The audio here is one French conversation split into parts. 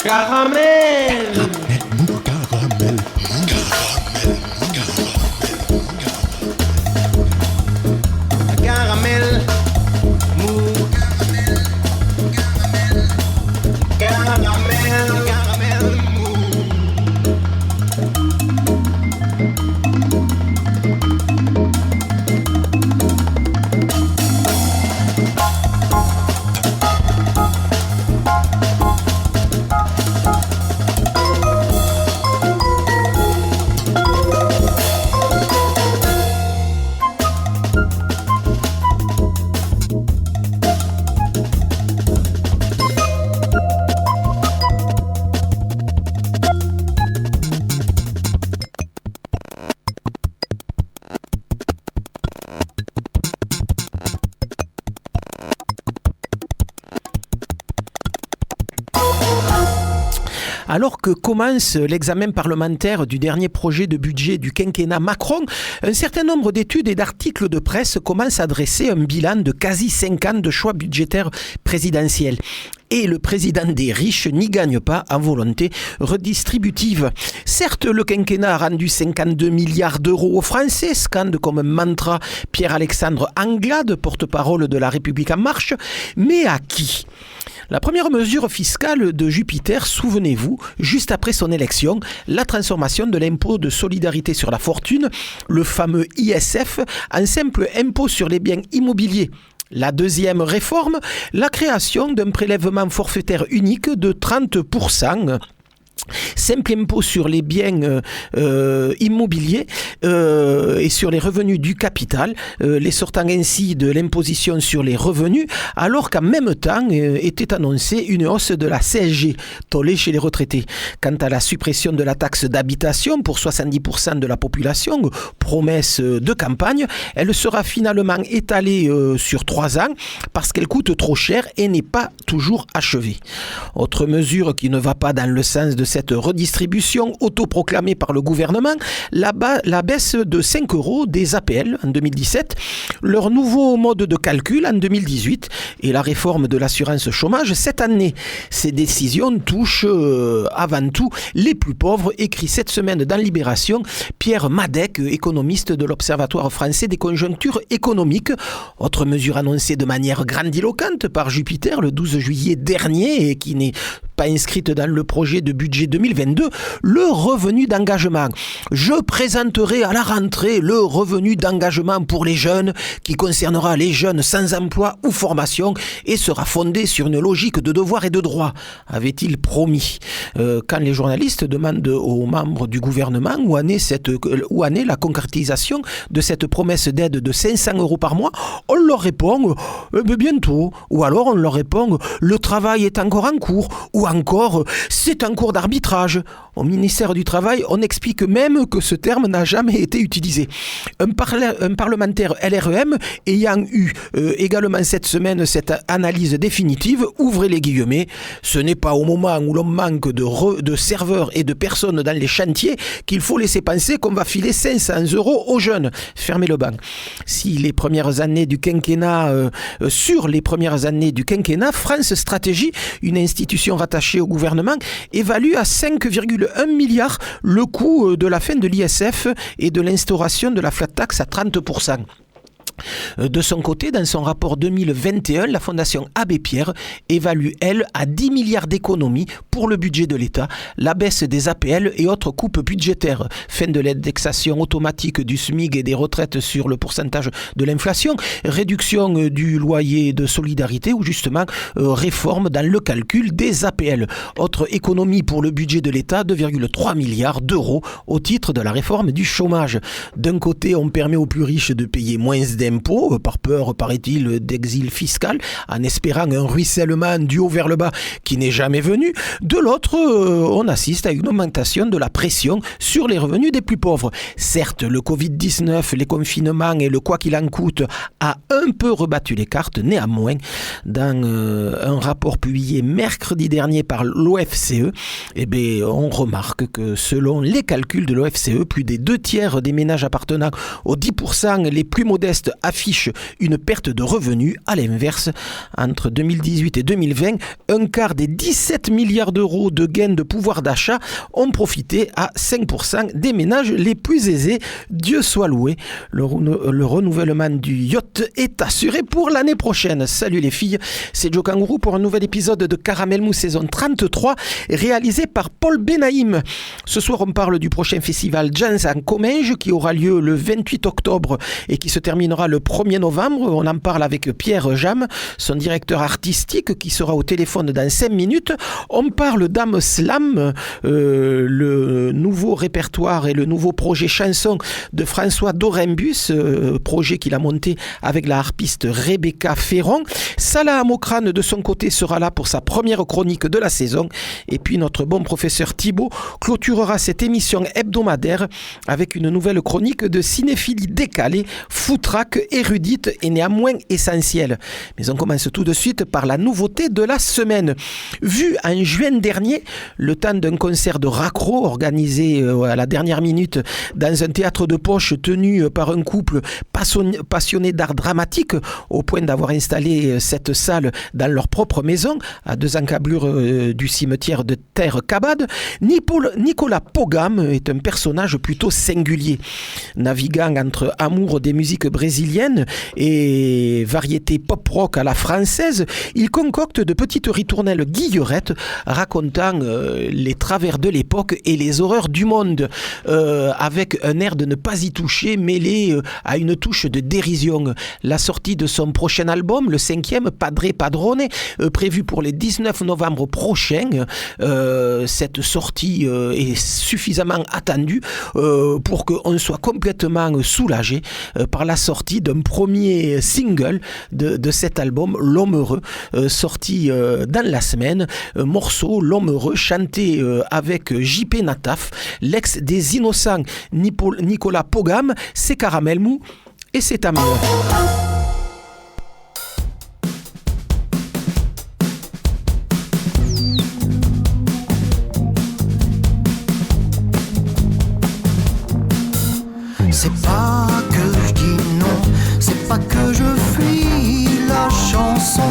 Caramel. Caramel. Alors que commence l'examen parlementaire du dernier projet de budget du quinquennat Macron, un certain nombre d'études et d'articles de presse commencent à dresser un bilan de quasi 5 ans de choix budgétaires présidentiels. Et le président des riches n'y gagne pas en volonté redistributive. Certes, le quinquennat a rendu 52 milliards d'euros aux Français, scande comme un mantra Pierre-Alexandre Anglade, porte-parole de La République En Marche, mais à qui ? La première mesure fiscale de Jupiter, souvenez-vous, juste après son élection, la transformation de l'impôt de solidarité sur la fortune, le fameux ISF, en simple impôt sur les biens immobiliers. La deuxième réforme, la création d'un prélèvement forfaitaire unique de 30%. Simple impôt sur les biens immobiliers et sur les revenus du capital, les sortant ainsi de l'imposition sur les revenus, alors qu'en même temps était annoncée une hausse de la CSG, tollée chez les retraités. Quant à la suppression de la taxe d'habitation pour 70% de la population, promesse de campagne, elle sera finalement étalée sur 3 ans parce qu'elle coûte trop cher et n'est pas toujours achevée. Autre mesure qui ne va pas dans le sens de cette redistribution autoproclamée par le gouvernement, la baisse de 5 € des APL en 2017, leur nouveau mode de calcul en 2018 et la réforme de l'assurance chômage cette année. Ces décisions touchent avant tout les plus pauvres, écrit cette semaine dans Libération Pierre Madec, économiste de l'Observatoire français des conjonctures économiques. Autre mesure annoncée de manière grandiloquente par Jupiter le 12 juillet dernier et qui n'est pas inscrite dans le projet de budget 2022, le revenu d'engagement. Je présenterai à la rentrée le revenu d'engagement pour les jeunes qui concernera les jeunes sans emploi ou formation et sera fondé sur une logique de devoir et de droit, avait-il promis. Quand les journalistes demandent aux membres du gouvernement où en est la concrétisation de cette promesse d'aide de 500 € par mois, on leur répond bientôt, ou alors on leur répond le travail est encore en cours, ou encore c'est en cours d'arbitrage. Au ministère du Travail, on explique même que ce terme n'a jamais été utilisé. Un parlementaire LREM ayant eu également cette semaine cette analyse définitive, ouvrez les guillemets, ce n'est pas au moment où l'on manque de serveurs et de personnes dans les chantiers qu'il faut laisser penser qu'on va filer 500 € aux jeunes. Fermez le banc. Sur les premières années du quinquennat, France Stratégie, une institution rattachée au gouvernement, évalue à 5,1 milliards le coût de la fin de l'ISF et de l'instauration de la flat tax à 30%. De son côté, dans son rapport 2021, la Fondation Abbé Pierre évalue, elle, à 10 milliards d'économies pour le budget de l'État, la baisse des APL et autres coupes budgétaires, fin de l'indexation automatique du SMIC et des retraites sur le pourcentage de l'inflation, réduction du loyer de solidarité ou justement réforme dans le calcul des APL. Autre économie pour le budget de l'État, 2,3 milliards d'euros au titre de la réforme du chômage. D'un côté, on permet aux plus riches de payer moins d'impôts, par peur, paraît-il, d'exil fiscal, en espérant un ruissellement du haut vers le bas qui n'est jamais venu. De l'autre, on assiste à une augmentation de la pression sur les revenus des plus pauvres. Certes, le Covid-19, les confinements et le quoi qu'il en coûte a un peu rebattu les cartes. Néanmoins, dans un rapport publié mercredi dernier par l'OFCE, on remarque que selon les calculs de l'OFCE, plus des 2 tiers des ménages appartenant aux 10% les plus modestes affiche une perte de revenus. À l'inverse, entre 2018 et 2020, un quart des 17 milliards d'euros de gains de pouvoir d'achat ont profité à 5% des ménages les plus aisés. Dieu soit loué. Le renouvellement du yacht est assuré pour l'année prochaine. Salut les filles, c'est Joe Kangourou pour un nouvel épisode de Caramel Mou saison 33, réalisé par Paul Benaïm. Ce soir, on parle du prochain festival Jazz en Comminges qui aura lieu le 28 octobre et qui se terminera le 1er novembre. On en parle avec Pierre Jam, son directeur artistique, qui sera au téléphone dans 5 minutes. On parle d'Am Slam, le nouveau répertoire et le nouveau projet chanson de François Dorembus, projet qu'il a monté avec la harpiste Rebecca Ferron. Salah Amokrane, de son côté, sera là pour sa première chronique de la saison. Et puis notre bon professeur Thibaut clôturera cette émission hebdomadaire avec une nouvelle chronique de cinéphilie décalée, foutraque, érudite et néanmoins essentielle. Mais on commence tout de suite par la nouveauté de la semaine. Vu en juin dernier, le temps d'un concert de raccro organisé à la dernière minute dans un théâtre de poche tenu par un couple passionné d'art dramatique, au point d'avoir installé cette salle dans leur propre maison, à 2 encablures du cimetière de Terre-Cabade, Nicolas Pogam est un personnage plutôt singulier. Naviguant entre amour des musiques brésiliennes et variété pop-rock à la française, il concocte de petites ritournelles guillerettes racontant les travers de l'époque et les horreurs du monde, avec un air de ne pas y toucher mêlé à une touche de dérision. La sortie de son prochain album, le 5e, Padre Padrone, prévu pour le 19 novembre prochain. Cette sortie est suffisamment attendue pour qu'on soit complètement soulagé par la sortie d'un premier single de cet album, L'Homme Heureux, sorti dans la semaine. Morceau, L'Homme Heureux, chanté avec JP Nataf, l'ex des Innocents Nicolas Pogam. C'est Caramel Mou et c'est amour. C'est pas que je dis non, c'est pas que je fuis la chanson,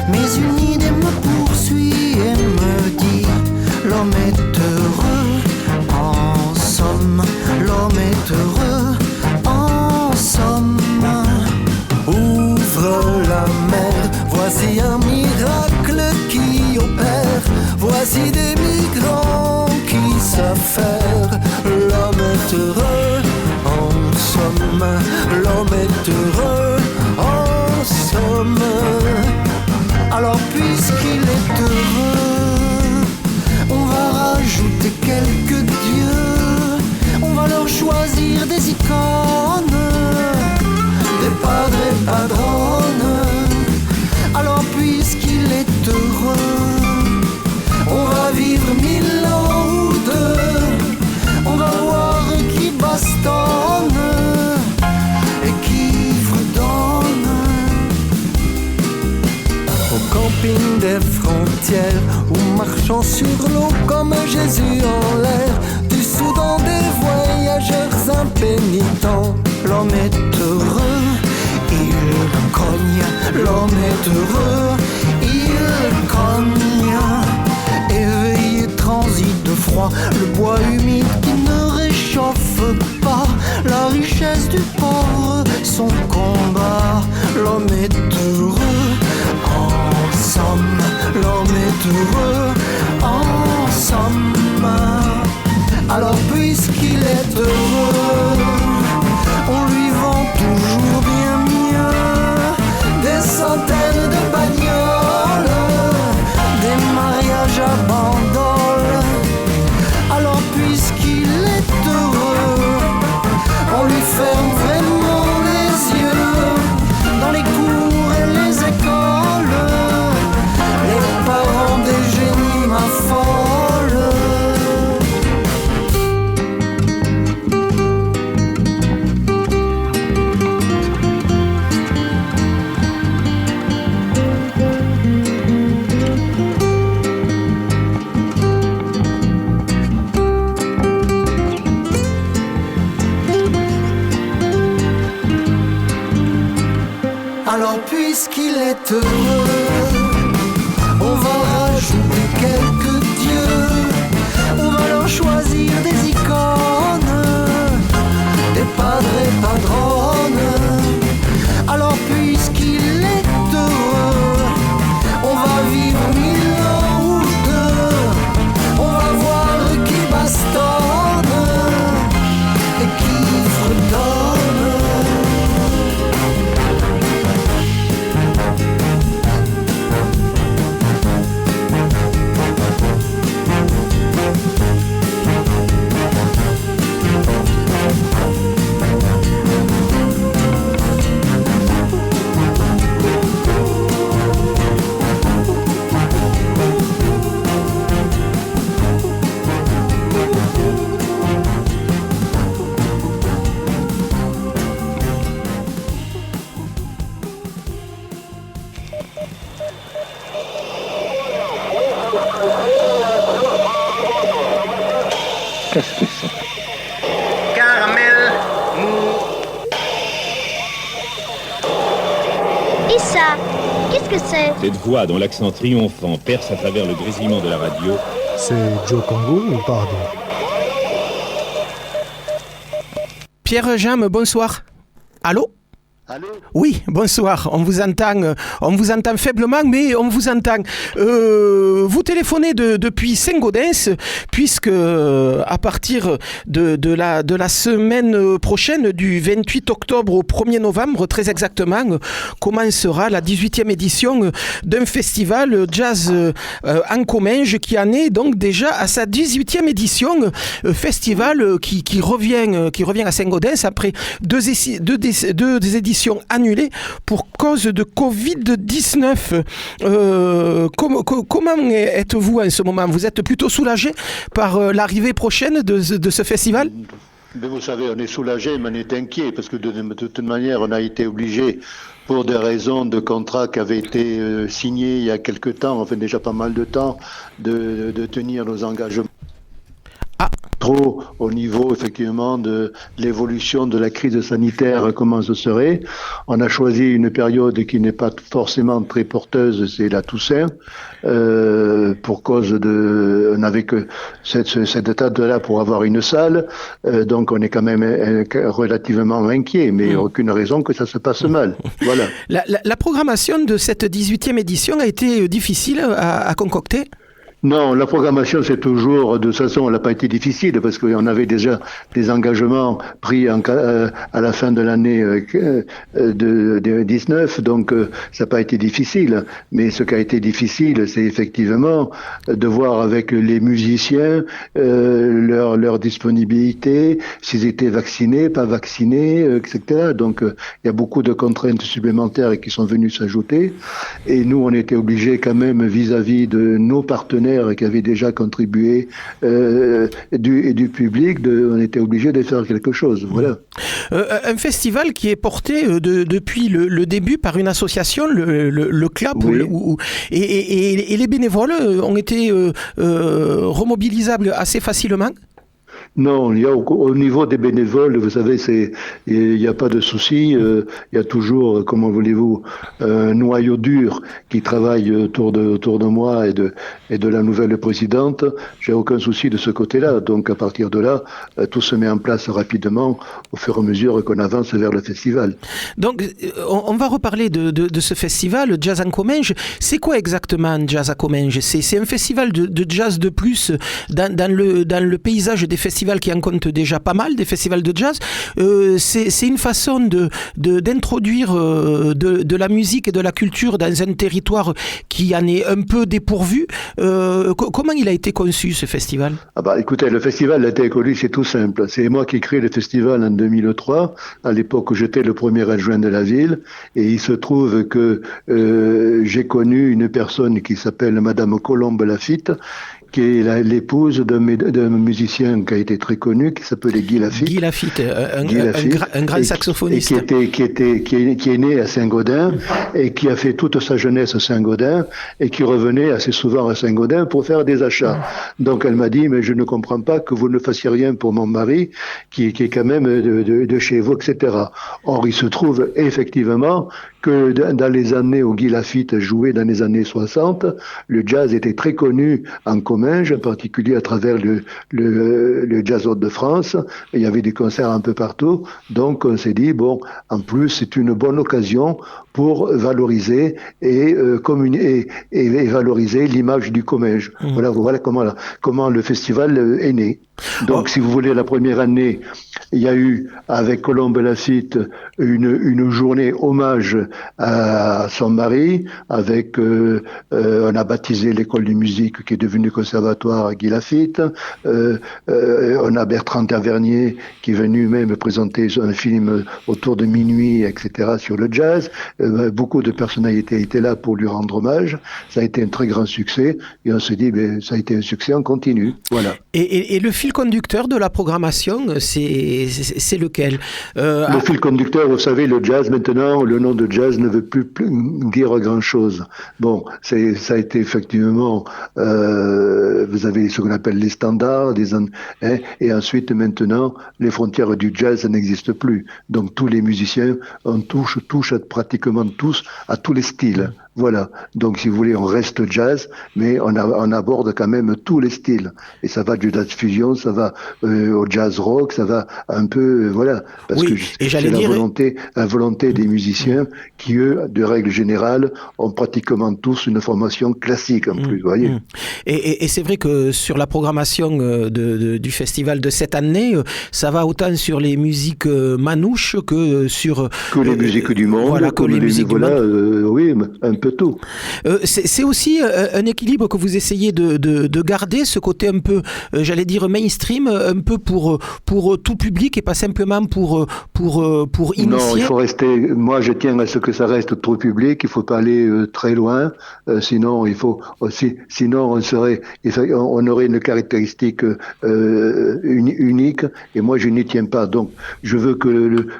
mais une idée me poursuit et me dit: l'homme est heureux, en somme, l'homme est heureux, en somme. Ouvre la mer, voici un miracle qui opère, voici des migrants qui savent faire. L'homme est heureux, en somme, l'homme est heureux, en somme. Alors puisqu'il est heureux, on va rajouter quelques dieux, on va leur choisir des icônes, des padres et padrones. Alors puisqu'il est heureux, on va vivre 1000 ans ou 2, on va voir qui bastonne et qui fredonne. Au camping des frontières, ou marchant sur l'eau comme Jésus en l'air, du Soudan des voyageurs impénitents. L'homme est heureux, il cogne. L'homme est heureux, il cogne. Éveillé, transit de froid, le bois humide qui ne réchauffe pas, la richesse du pauvre, son combat. L'homme est heureux, en somme, l'homme est heureux, en somme. Alors puisqu'il est heureux, on lui vend toujours bien mieux, des centaines de bagnoles, des mariages à bandoles. Alors puisqu'il est heureux, on lui ferme vraiment les yeux, dans les cours et les écoles. est heureux. On va rajouter quelques dieux, on va leur choisir des icônes, des padres et padrones. Alors puisqu'il est heureux, on va vivre 1000 ans ou deux. On va voir qui bastonne et qui fredonne. Qu'est-ce que c'est? Caramel mou. Et ça, qu'est-ce que c'est? Cette voix dont l'accent triomphant perce à travers le grésillement de la radio. C'est Joe Congo ou pardon? Pierre Jam, bonsoir. Allô? Allô? Oui, bonsoir. On vous entend faiblement, mais on vous entend. Vous téléphonez depuis Saint-Gaudens, puisque à partir de la semaine prochaine, du 28 octobre au 1er novembre, très exactement, commencera la 18e édition d'un festival jazz en Comminges qui en est donc déjà à sa 18e édition, festival qui revient à Saint-Gaudens après deux éditions annulées pour cause de Covid-19. Comment êtes-vous en ce moment? Vous êtes plutôt soulagé par l'arrivée prochaine de ce festival? Mais vous savez, on est soulagé, mais on est inquiet, parce que de toute manière, on a été obligé, pour des raisons de contrat qui avaient été signés il y a quelque temps, enfin déjà pas mal de temps, de tenir nos engagements. Trop au niveau effectivement de l'évolution de la crise sanitaire, comment ce serait. On a choisi une période qui n'est pas forcément très porteuse, c'est la Toussaint, pour cause de, on n'avait que cette date-là pour avoir une salle, donc on est quand même relativement inquiet, mais aucune raison que ça se passe mal. Voilà. La programmation de cette 18e édition a été difficile à concocter? Non, la programmation, c'est toujours, de toute façon, elle n'a pas été difficile parce qu'on avait déjà des engagements pris à la fin de l'année de 19, donc ça n'a pas été difficile. Mais ce qui a été difficile, c'est effectivement de voir avec les musiciens leur disponibilité, s'ils étaient vaccinés, pas vaccinés, etc. Donc il y a beaucoup de contraintes supplémentaires qui sont venues s'ajouter. Et nous, on était obligés quand même vis-à-vis de nos partenaires qui avaient déjà contribué du public, on était obligé de faire quelque chose. Voilà. Un festival qui est porté depuis le début par une association, le CLAP, oui. Et les bénévoles ont été remobilisables assez facilement? Non, il y a au niveau des bénévoles, vous savez, il n'y a pas de souci. Il y a toujours, comment voulez-vous, un noyau dur qui travaille autour de moi et de la nouvelle présidente. J'ai aucun souci de ce côté-là. Donc à partir de là, tout se met en place rapidement au fur et à mesure qu'on avance vers le festival. Donc on va reparler de ce festival Jazz en Comminges. C'est quoi exactement Jazz à Comminges? C'est un festival de jazz de plus dans le paysage des festivals qui en comptent déjà pas mal, des festivals de jazz. C'est une façon d'introduire de la musique et de la culture dans un territoire qui en est un peu dépourvu. Comment il a été conçu, ce festival? Écoutez, le festival a été conçu, c'est tout simple. C'est moi qui ai créé le festival en 2003, à l'époque où j'étais le premier adjoint de la ville, et il se trouve que j'ai connu une personne qui s'appelle Madame Colombe Lafitte, qui est l'épouse d'un musicien qui a été très connu, qui s'appelait Guy Lafitte. Guy Lafitte, un grand saxophoniste. Et qui est né à Saint-Gaudens et qui a fait toute sa jeunesse à Saint-Gaudens et qui revenait assez souvent à Saint-Gaudens pour faire des achats. Donc elle m'a dit, mais je ne comprends pas que vous ne fassiez rien pour mon mari, qui est quand même de chez vous, etc. Or, il se trouve effectivement que dans les années où Guy Laffitte jouait dans les années 60, le jazz était très connu en Comminges, en particulier à travers le Jazz Hall de France. Il y avait des concerts un peu partout. Donc on s'est dit, bon, en plus c'est une bonne occasion pour valoriser et valoriser l'image du Comminges. Voilà comment le festival est né. Donc, si vous voulez, la première année, il y a eu, avec Colombe Laffitte, une journée hommage à son mari, avec, on a baptisé l'école de musique qui est devenue conservatoire Guy Laffitte, on a Bertrand Tavernier qui est venu même présenter un film autour de minuit, etc., sur le jazz. Beaucoup de personnalités étaient là pour lui rendre hommage. Ça a été un très grand succès, et on s'est dit, ça a été un succès, on continue. Voilà. Et le fil conducteur de la programmation, c'est lequel Le fil conducteur, vous savez, le jazz maintenant, le nom de jazz ne veut plus dire grand-chose. Bon, ça a été effectivement, vous avez ce qu'on appelle les standards, et ensuite maintenant, les frontières du jazz n'existent plus. Donc tous les musiciens, on touche pratiquement tous à tous les styles. Voilà. Donc, si vous voulez, on reste jazz, mais on aborde quand même tous les styles. Et ça va du jazz fusion, ça va au jazz rock, ça va un peu, voilà. Parce que c'est la volonté des musiciens qui, eux, de règle générale, ont pratiquement tous une formation classique, en plus, vous voyez. Et c'est vrai que sur la programmation du festival de cette année, ça va autant sur les musiques manouches que sur... Que les musiques du monde. Voilà, que les musiques du monde. Oui, un peu tout. C'est aussi un équilibre que vous essayez de garder, ce côté un peu, j'allais dire mainstream, un peu pour tout public et pas simplement pour initier. Non, il faut rester. Moi, je tiens à ce que ça reste tout public. Il faut pas aller très loin. Sinon, on aurait une caractéristique unique. Et moi, je n'y tiens pas. Donc, je veux que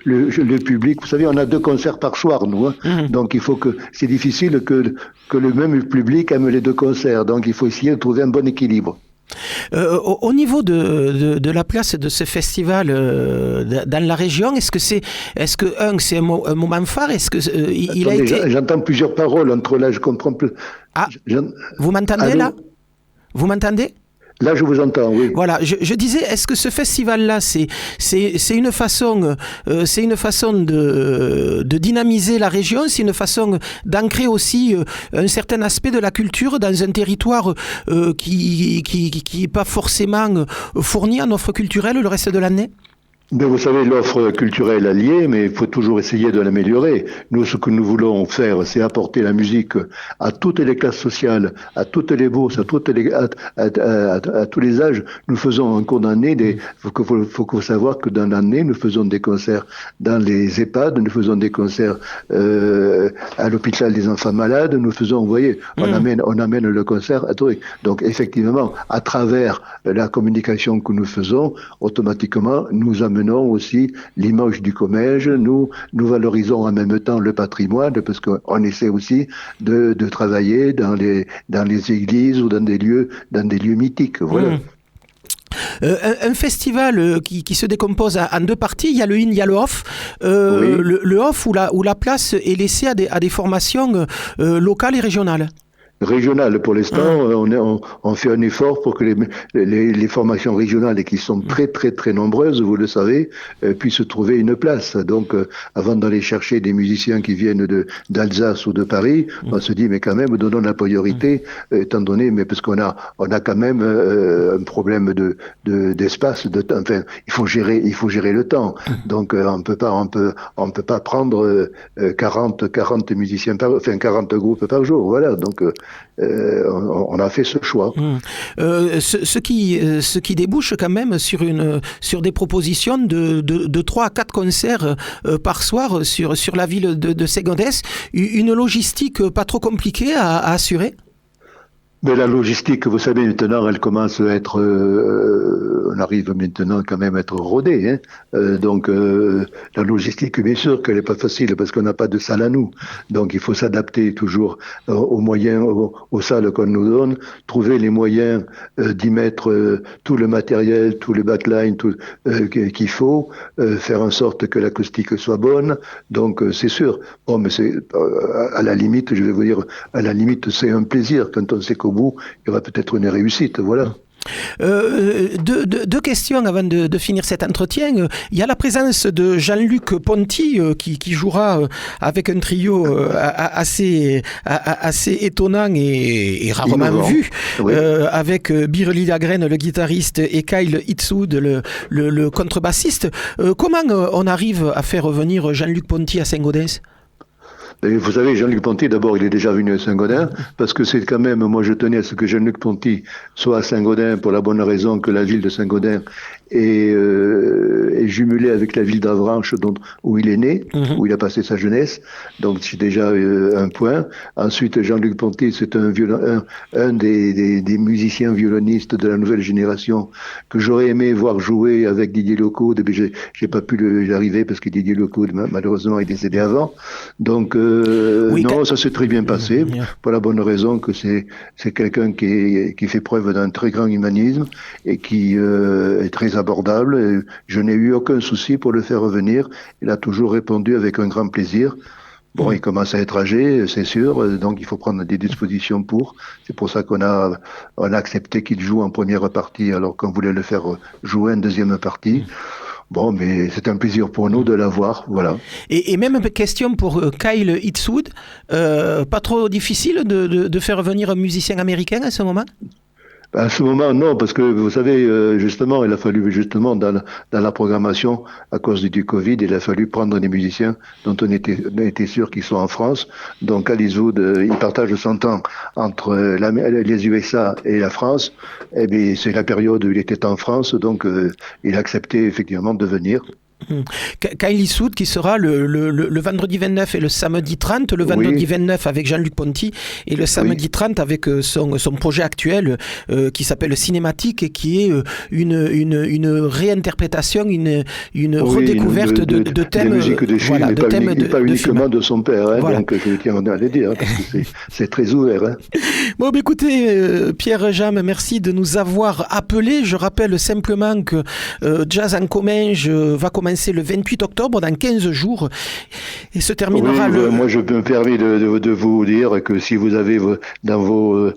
le public. Vous savez, on a 2 concerts par soir, nous. Donc, il faut que c'est difficile que le même public aime les 2 concerts. Donc, il faut essayer de trouver un bon équilibre. Au niveau de la place de ce festival dans la région, est-ce que c'est un moment phare? Est-ce que il a été... J'entends plusieurs paroles entre là, je comprends plus. Ah, vous m'entendez là? Vous m'entendez? Là, je vous entends, oui. Voilà, je disais, est-ce que ce festival-là, c'est une façon de dynamiser la région, c'est une façon d'ancrer aussi un certain aspect de la culture dans un territoire qui est pas forcément fourni en offre culturelle le reste de l'année? Ben, vous savez, l'offre culturelle est liée, mais il faut toujours essayer de l'améliorer. Nous, ce que nous voulons faire, c'est apporter la musique à toutes les classes sociales, à toutes les bourses, à tous les âges. Nous faisons en cours d'année faut savoir que dans l'année, nous faisons des concerts dans les EHPAD, nous faisons des concerts à l'hôpital des enfants malades, nous faisons, vous voyez, on amène le concert à tout. Donc, effectivement, à travers la communication que nous faisons, automatiquement, nous amenons aussi l'image du Comminges, nous valorisons en même temps le patrimoine, parce qu'on essaie aussi de travailler dans les églises ou dans des lieux mythiques. Voilà. Un festival qui se décompose en 2 parties, il y a le in, il y a le off. Oui. Le off où la place est laissée à des formations locales et régionales. Régional pour l'instant, on fait un effort pour que les formations régionales, et qui sont très très très nombreuses, vous le savez, puissent trouver une place. Donc, avant d'aller chercher des musiciens qui viennent d'Alsace ou de Paris, on se dit mais quand même donnons la priorité, étant donné, mais parce qu'on a quand même un problème d'espace, enfin il faut gérer le temps. Donc on peut pas prendre 40 musiciens 40 groupes par jour. Voilà, donc on a fait ce choix. Ce qui débouche quand même sur des propositions de 3 à 4 concerts par soir sur la ville de Ségondès, une logistique pas trop compliquée à assurer? Mais la logistique, vous savez, maintenant, elle commence à être, on arrive maintenant quand même à être rodée. Donc, la logistique, bien sûr qu'elle n'est pas facile parce qu'on n'a pas de salle à nous. Donc, il faut s'adapter toujours aux moyens, aux salles qu'on nous donne, trouver les moyens d'y mettre tout le matériel, tout le backline qu'il faut, faire en sorte que l'acoustique soit bonne. Donc, c'est sûr. Bon, mais c'est à la limite, je vais vous dire, à la limite, c'est un plaisir quand on sait qu'au bout, il y aura peut-être une réussite, voilà. Deux questions avant de finir cet entretien. Il y a la présence de Jean-Luc Ponty qui jouera avec un trio assez étonnant et rarement vu, oui. Avec Birli Lagren, le guitariste, et Kyle Itzwood, le contrebassiste. Comment on arrive à faire revenir Jean-Luc Ponty à Saint-Gaudens ? Vous savez, Jean-Luc Ponty, d'abord, il est déjà venu à Saint-Gaudens, parce que c'est quand même, moi je tenais à ce que Jean-Luc Ponty soit à Saint-Gaudens pour la bonne raison que la ville de Saint-Gaudens est jumelée avec la ville d'Avranches, où il est né, où il a passé sa jeunesse. Donc c'est déjà un point. Ensuite, Jean-Luc Ponty, c'est un des musiciens violonistes de la nouvelle génération que j'aurais aimé voir jouer avec Didier Locoud, mais j'ai pas pu y arriver parce que Didier Locoud, malheureusement, est décédé avant. Donc oui, non, ça s'est très bien passé, pour la bonne raison que c'est quelqu'un qui fait preuve d'un très grand humanisme et qui est très abordable. Et je n'ai eu aucun souci pour le faire revenir. Il a toujours répondu avec un grand plaisir. Bon, il commence à être âgé, c'est sûr, donc il faut prendre des dispositions pour. C'est pour ça qu'on a accepté qu'il joue en première partie alors qu'on voulait le faire jouer en deuxième partie. Bon, mais c'est un plaisir pour nous de l'avoir, voilà. Et même question pour Kyle Itzwood, pas trop difficile de faire venir un musicien américain à ce moment ? À ce moment, non, parce que vous savez, justement, il a fallu dans la programmation, à cause du Covid, il a fallu prendre des musiciens dont on était sûr qu'ils sont en France. Donc, Kyle Itzwood, il partage son temps entre les USA et la France. Eh bien, c'est la période où il était en France, donc il a accepté effectivement de venir. Kyle Itzwood qui sera le vendredi 29 et le samedi 30, le vendredi 29 avec Jean-Luc Ponty et le samedi 30 avec son projet actuel qui s'appelle Cinématique et qui est une réinterprétation, une redécouverte de thèmes, de musique de film, voilà, pas uniquement film. De son père, hein, voilà. Donc je tiens à le dire, parce que c'est très ouvert. Hein. Bon, écoutez, Pierre Jam, merci de nous avoir appelés. Je rappelle simplement que Jazz en Comminges va commencer le 28 octobre, dans 15 jours, et se terminera Moi, je me permets de vous dire que si vous avez dans vos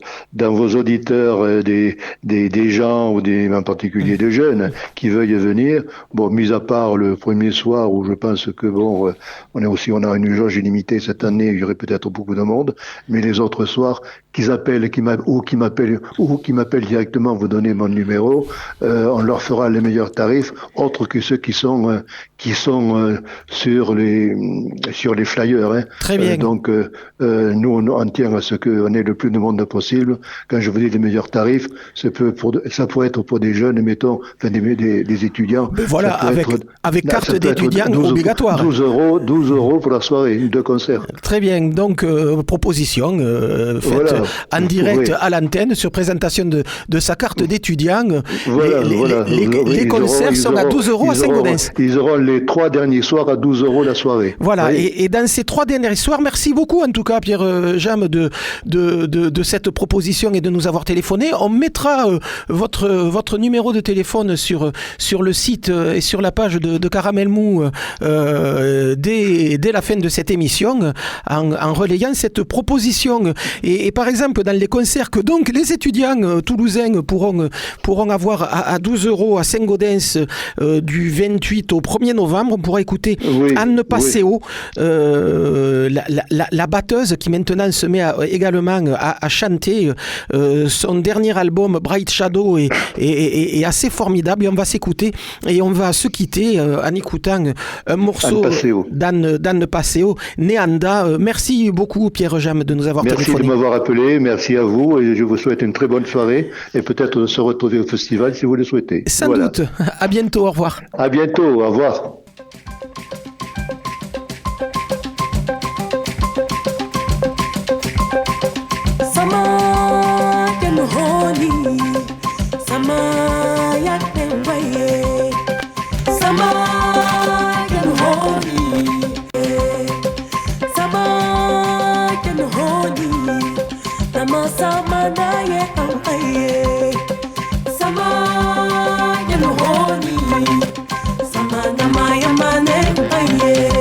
auditeurs des gens, ou en particulier des jeunes, qui veuillent venir, bon, mis à part le premier soir, où je pense que, bon, on a une jauge illimitée cette année, il y aurait peut-être beaucoup de monde, mais les autres soirs, qui m'appellent directement, vous donnez mon numéro, on leur fera les meilleurs tarifs, autres que ceux qui sont sur les flyers. Hein. Très bien. Donc, nous, on tient à ce qu'on ait le plus de monde possible. Quand je vous dis les meilleurs tarifs, ça pourrait être pour des jeunes, mettons, enfin des étudiants. Mais voilà, avec carte d'étudiant obligatoire. 12 euros pour la soirée de concert. Très bien. Donc, proposition faite en direct à l'antenne sur présentation de sa carte d'étudiant. Les concerts sont à 12 euros à Saint-Gaudens. Ils auront les 3 derniers soirs à 12 euros la soirée. Voilà, et dans ces 3 derniers soirs, merci beaucoup en tout cas Pierre Jam de cette proposition et de nous avoir téléphoné. On mettra votre numéro de téléphone sur le site et sur la page de Caramel Mou dès la fin de cette émission en relayant cette proposition. Et par exemple, dans les concerts que donc les étudiants toulousains pourront avoir à 12 euros à Saint-Gaudens du 28 au 1er novembre, on pourra écouter Anne Passeo, la batteuse qui maintenant se met également à chanter. Son dernier album Bright Shadow est assez formidable, et on va s'écouter et on va se quitter en écoutant un morceau d'Anne Passeo, Neanda. Merci beaucoup Pierre Jam de nous avoir téléphoné. Merci de m'avoir appelé, merci à vous, et je vous souhaite une très bonne soirée et peut-être de se retrouver au festival si vous le souhaitez. Sans doute. À bientôt, au revoir. À bientôt, au revoir. Someone Sama sama na ye aye. Sama ya no honi. Sama na maya mane aye.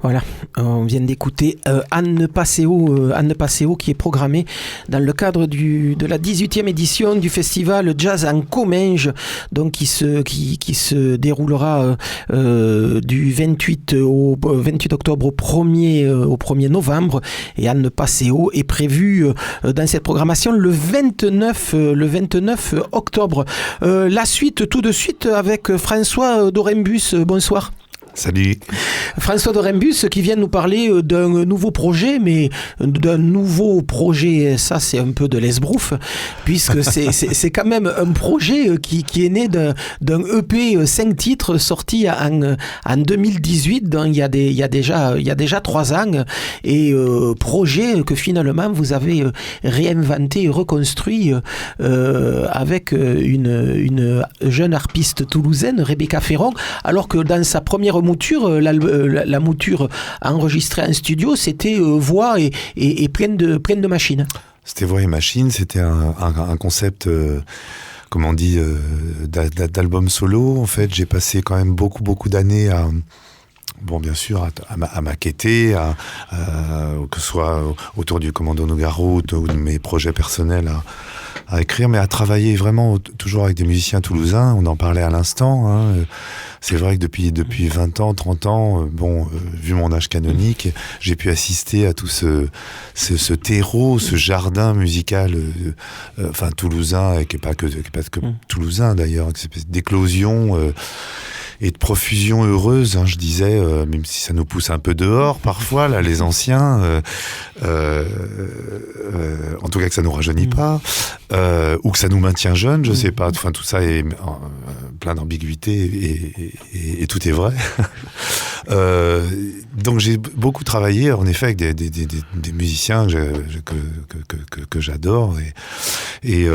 Voilà, on vient d'écouter Anne Passeo qui est programmée dans le cadre de la 18e édition du festival Jazz en Comminges, donc qui se déroulera du 28 octobre au 1er novembre. Et Anne Passeo est prévue dans cette programmation le 29 octobre. La suite tout de suite avec François Dorembus. Bonsoir. Salut. François Dorembus qui vient nous parler d'un nouveau projet, mais d'un nouveau projet, ça c'est un peu de l'esbrouf, puisque c'est quand même un projet qui est né d'un EP 5 titres sorti en 2018, donc il y a déjà 3 ans, et projet que finalement vous avez réinventé et reconstruit avec une jeune harpiste toulousaine, Rebecca Ferron, alors que dans sa première mouture, la mouture enregistrée en studio, c'était voix et pleine de machines. C'était voix et machines, c'était un concept, comme on dit, d'album solo. En fait, j'ai passé quand même beaucoup d'années bon, bien sûr, à maqueter, que ce soit autour du Commando Nougaro ou de mes projets personnels à écrire, mais à travailler vraiment toujours avec des musiciens toulousains. On en parlait à l'instant. Hein. C'est vrai que depuis 20 ans, 30 ans, vu mon âge canonique, j'ai pu assister à tout ce terreau, ce jardin musical, toulousain, et qui n'est pas que toulousain d'ailleurs, une espèce d'éclosion et de profusion heureuse, hein, je disais, même si ça nous pousse un peu dehors parfois, là, les anciens, en tout cas que ça nous rajeunit pas, ou que ça nous maintient jeunes, je sais pas, enfin tout ça est plein d'ambiguïté et tout est vrai. Donc j'ai beaucoup travaillé en effet avec des musiciens que j'adore et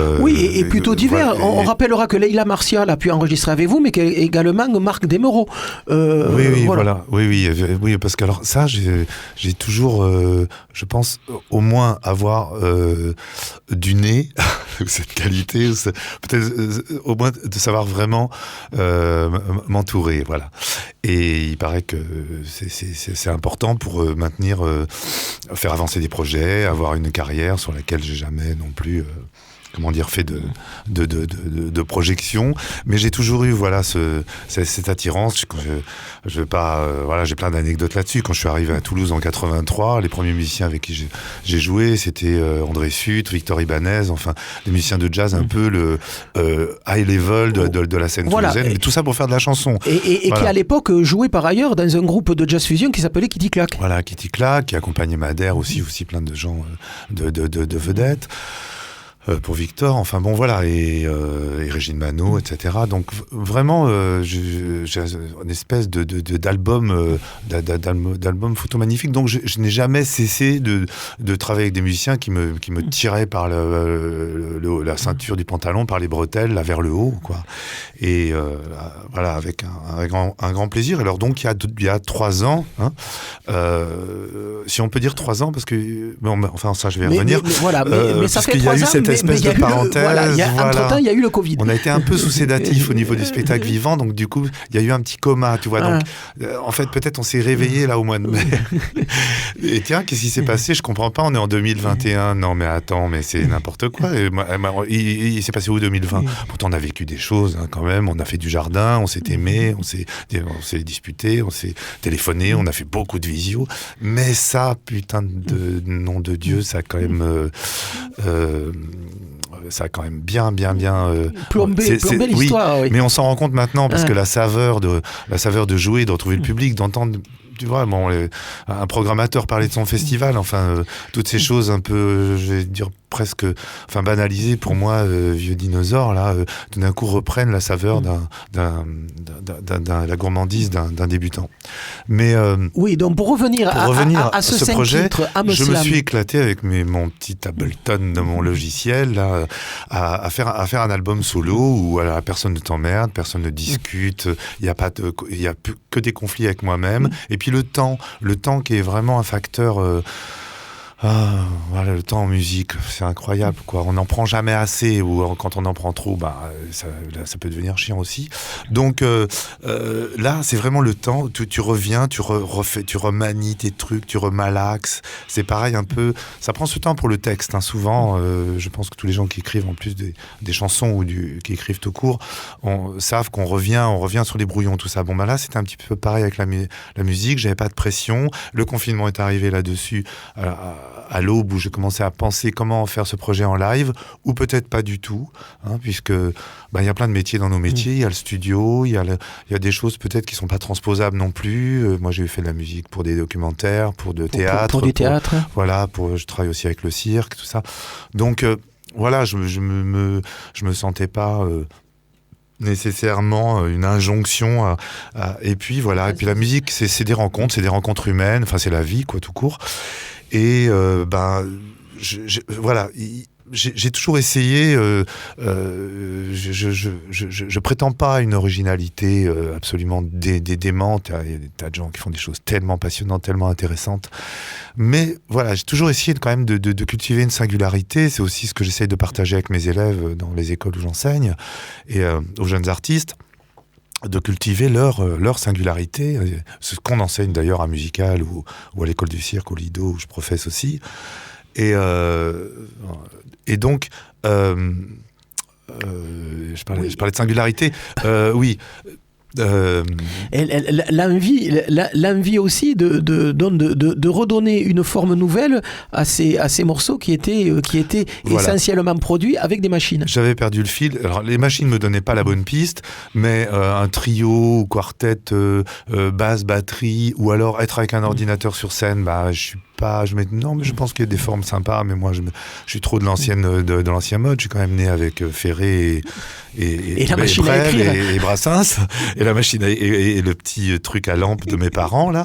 plutôt divers. Voilà, on rappellera que Leila Martial a pu enregistrer avec vous, mais également Marc Desmereaux. Oui, parce que alors ça j'ai toujours, je pense au moins avoir du nez, cette qualité, peut-être au moins de savoir vraiment m'entourer, voilà. Et il paraît que c'est important pour faire avancer des projets, avoir une carrière sur laquelle j'ai jamais non plus fait de projection, mais j'ai toujours eu cette attirance. Je vais pas j'ai plein d'anecdotes là-dessus. Quand je suis arrivé à Toulouse en 83, les premiers musiciens avec qui j'ai joué, c'était André Sutte, Victor Ibanez, enfin des musiciens de jazz un peu le high level de la scène toulousaine, mais tout ça pour faire de la chanson. Et qui à l'époque jouait par ailleurs dans un groupe de jazz fusion qui s'appelait Kitty Clack. Voilà, Kitty Clack, qui accompagnait Madère aussi plein de gens de vedettes. Pour Victor, enfin bon voilà, et Régine Manot, etc. Donc vraiment, j'ai une espèce d'album photo magnifique. Donc je n'ai jamais cessé de travailler avec des musiciens qui me tiraient par la ceinture du pantalon, par les bretelles, là vers le haut, quoi. Et voilà, avec un grand plaisir. Alors donc il y a 3 ans, hein, si on peut dire 3 ans, parce que ça je vais revenir. Mais ça fait 3 ans. Espèce de parenthèse. Entre-temps, il y a eu le Covid. On a été un peu sous sédatif au niveau du spectacle vivant, donc du coup, il y a eu un petit coma, tu vois. Donc, en fait, peut-être on s'est réveillé là au mois de mai. Et tiens, qu'est-ce qui s'est passé ? Je comprends pas. On est en 2021. Non, mais attends, mais c'est n'importe quoi. Il s'est passé où 2020 ? Pourtant, on a vécu des choses hein, quand même. On a fait du jardin, on s'est aimé, on s'est disputé, on s'est téléphoné, on a fait beaucoup de visio. Mais ça, putain de nom de Dieu, ça a quand même. Ça a quand même bien plombé l'histoire. Oui. Mais on s'en rend compte maintenant parce que la saveur de jouer, de retrouver le public, d'entendre, tu vois, un programmateur parler de son festival, toutes ces choses un peu, je vais dire presque, banalisées pour moi, vieux dinosaures là, tout d'un coup reprennent la saveur la gourmandise d'un débutant. Mais oui, donc pour revenir à ce projet, titre, je me suis éclaté avec mon petit Ableton de mon logiciel là, à faire un album solo où personne ne t'emmerde, personne ne discute, il y a que des conflits avec moi-même, et puis le temps qui est vraiment un facteur. Le temps en musique, c'est incroyable, quoi. On n'en prend jamais assez, ou quand on en prend trop, ça peut devenir chiant aussi. Donc là, c'est vraiment le temps. Tu reviens, tu refais, tu remanies tes trucs, tu remalaxes. C'est pareil un peu. Ça prend ce temps pour le texte. Hein. Souvent, je pense que tous les gens qui écrivent en plus des chansons ou qui écrivent tout court, savent qu'on revient sur les brouillons, tout ça. Bon, là, c'était un petit peu pareil avec la musique. J'avais pas de pression. Le confinement est arrivé là-dessus. À l'aube où j'ai commencé à penser comment faire ce projet en live, ou peut-être pas du tout, hein, puisque y a plein de métiers dans nos métiers, il y a le studio, il y a des choses peut-être qui sont pas transposables non plus. Moi j'ai fait de la musique pour des documentaires, pour théâtre. Pour du théâtre. Je travaille aussi avec le cirque, tout ça. Donc je me sentais pas nécessairement une injonction et puis voilà, et puis la musique c'est des rencontres humaines, c'est la vie quoi, tout court. Et j'ai toujours essayé. Je prétends pas à une originalité absolument démente. Il y a des tas de gens qui font des choses tellement passionnantes, tellement intéressantes. Mais voilà, j'ai toujours essayé quand même de cultiver une singularité. C'est aussi ce que j'essaye de partager avec mes élèves dans les écoles où j'enseigne et aux jeunes artistes. de cultiver leur singularité, ce qu'on enseigne d'ailleurs à Musical ou à l'école du cirque, au Lido, où je professe aussi. Et donc, je parlais de singularité, oui. L'envie aussi de redonner une forme nouvelle à ces morceaux qui étaient voilà, essentiellement produits avec des machines. J'avais perdu le fil. Alors, les machines me donnaient pas la bonne piste, mais un trio ou quartet, basse, batterie, ou alors être avec un ordinateur sur scène, non, mais je pense qu'il y a des formes sympas, mais moi je suis trop de l'ancien mode. Je suis quand même né avec Ferré et la machine à écrire et Brassens et la machine et le petit truc à lampe de mes parents là.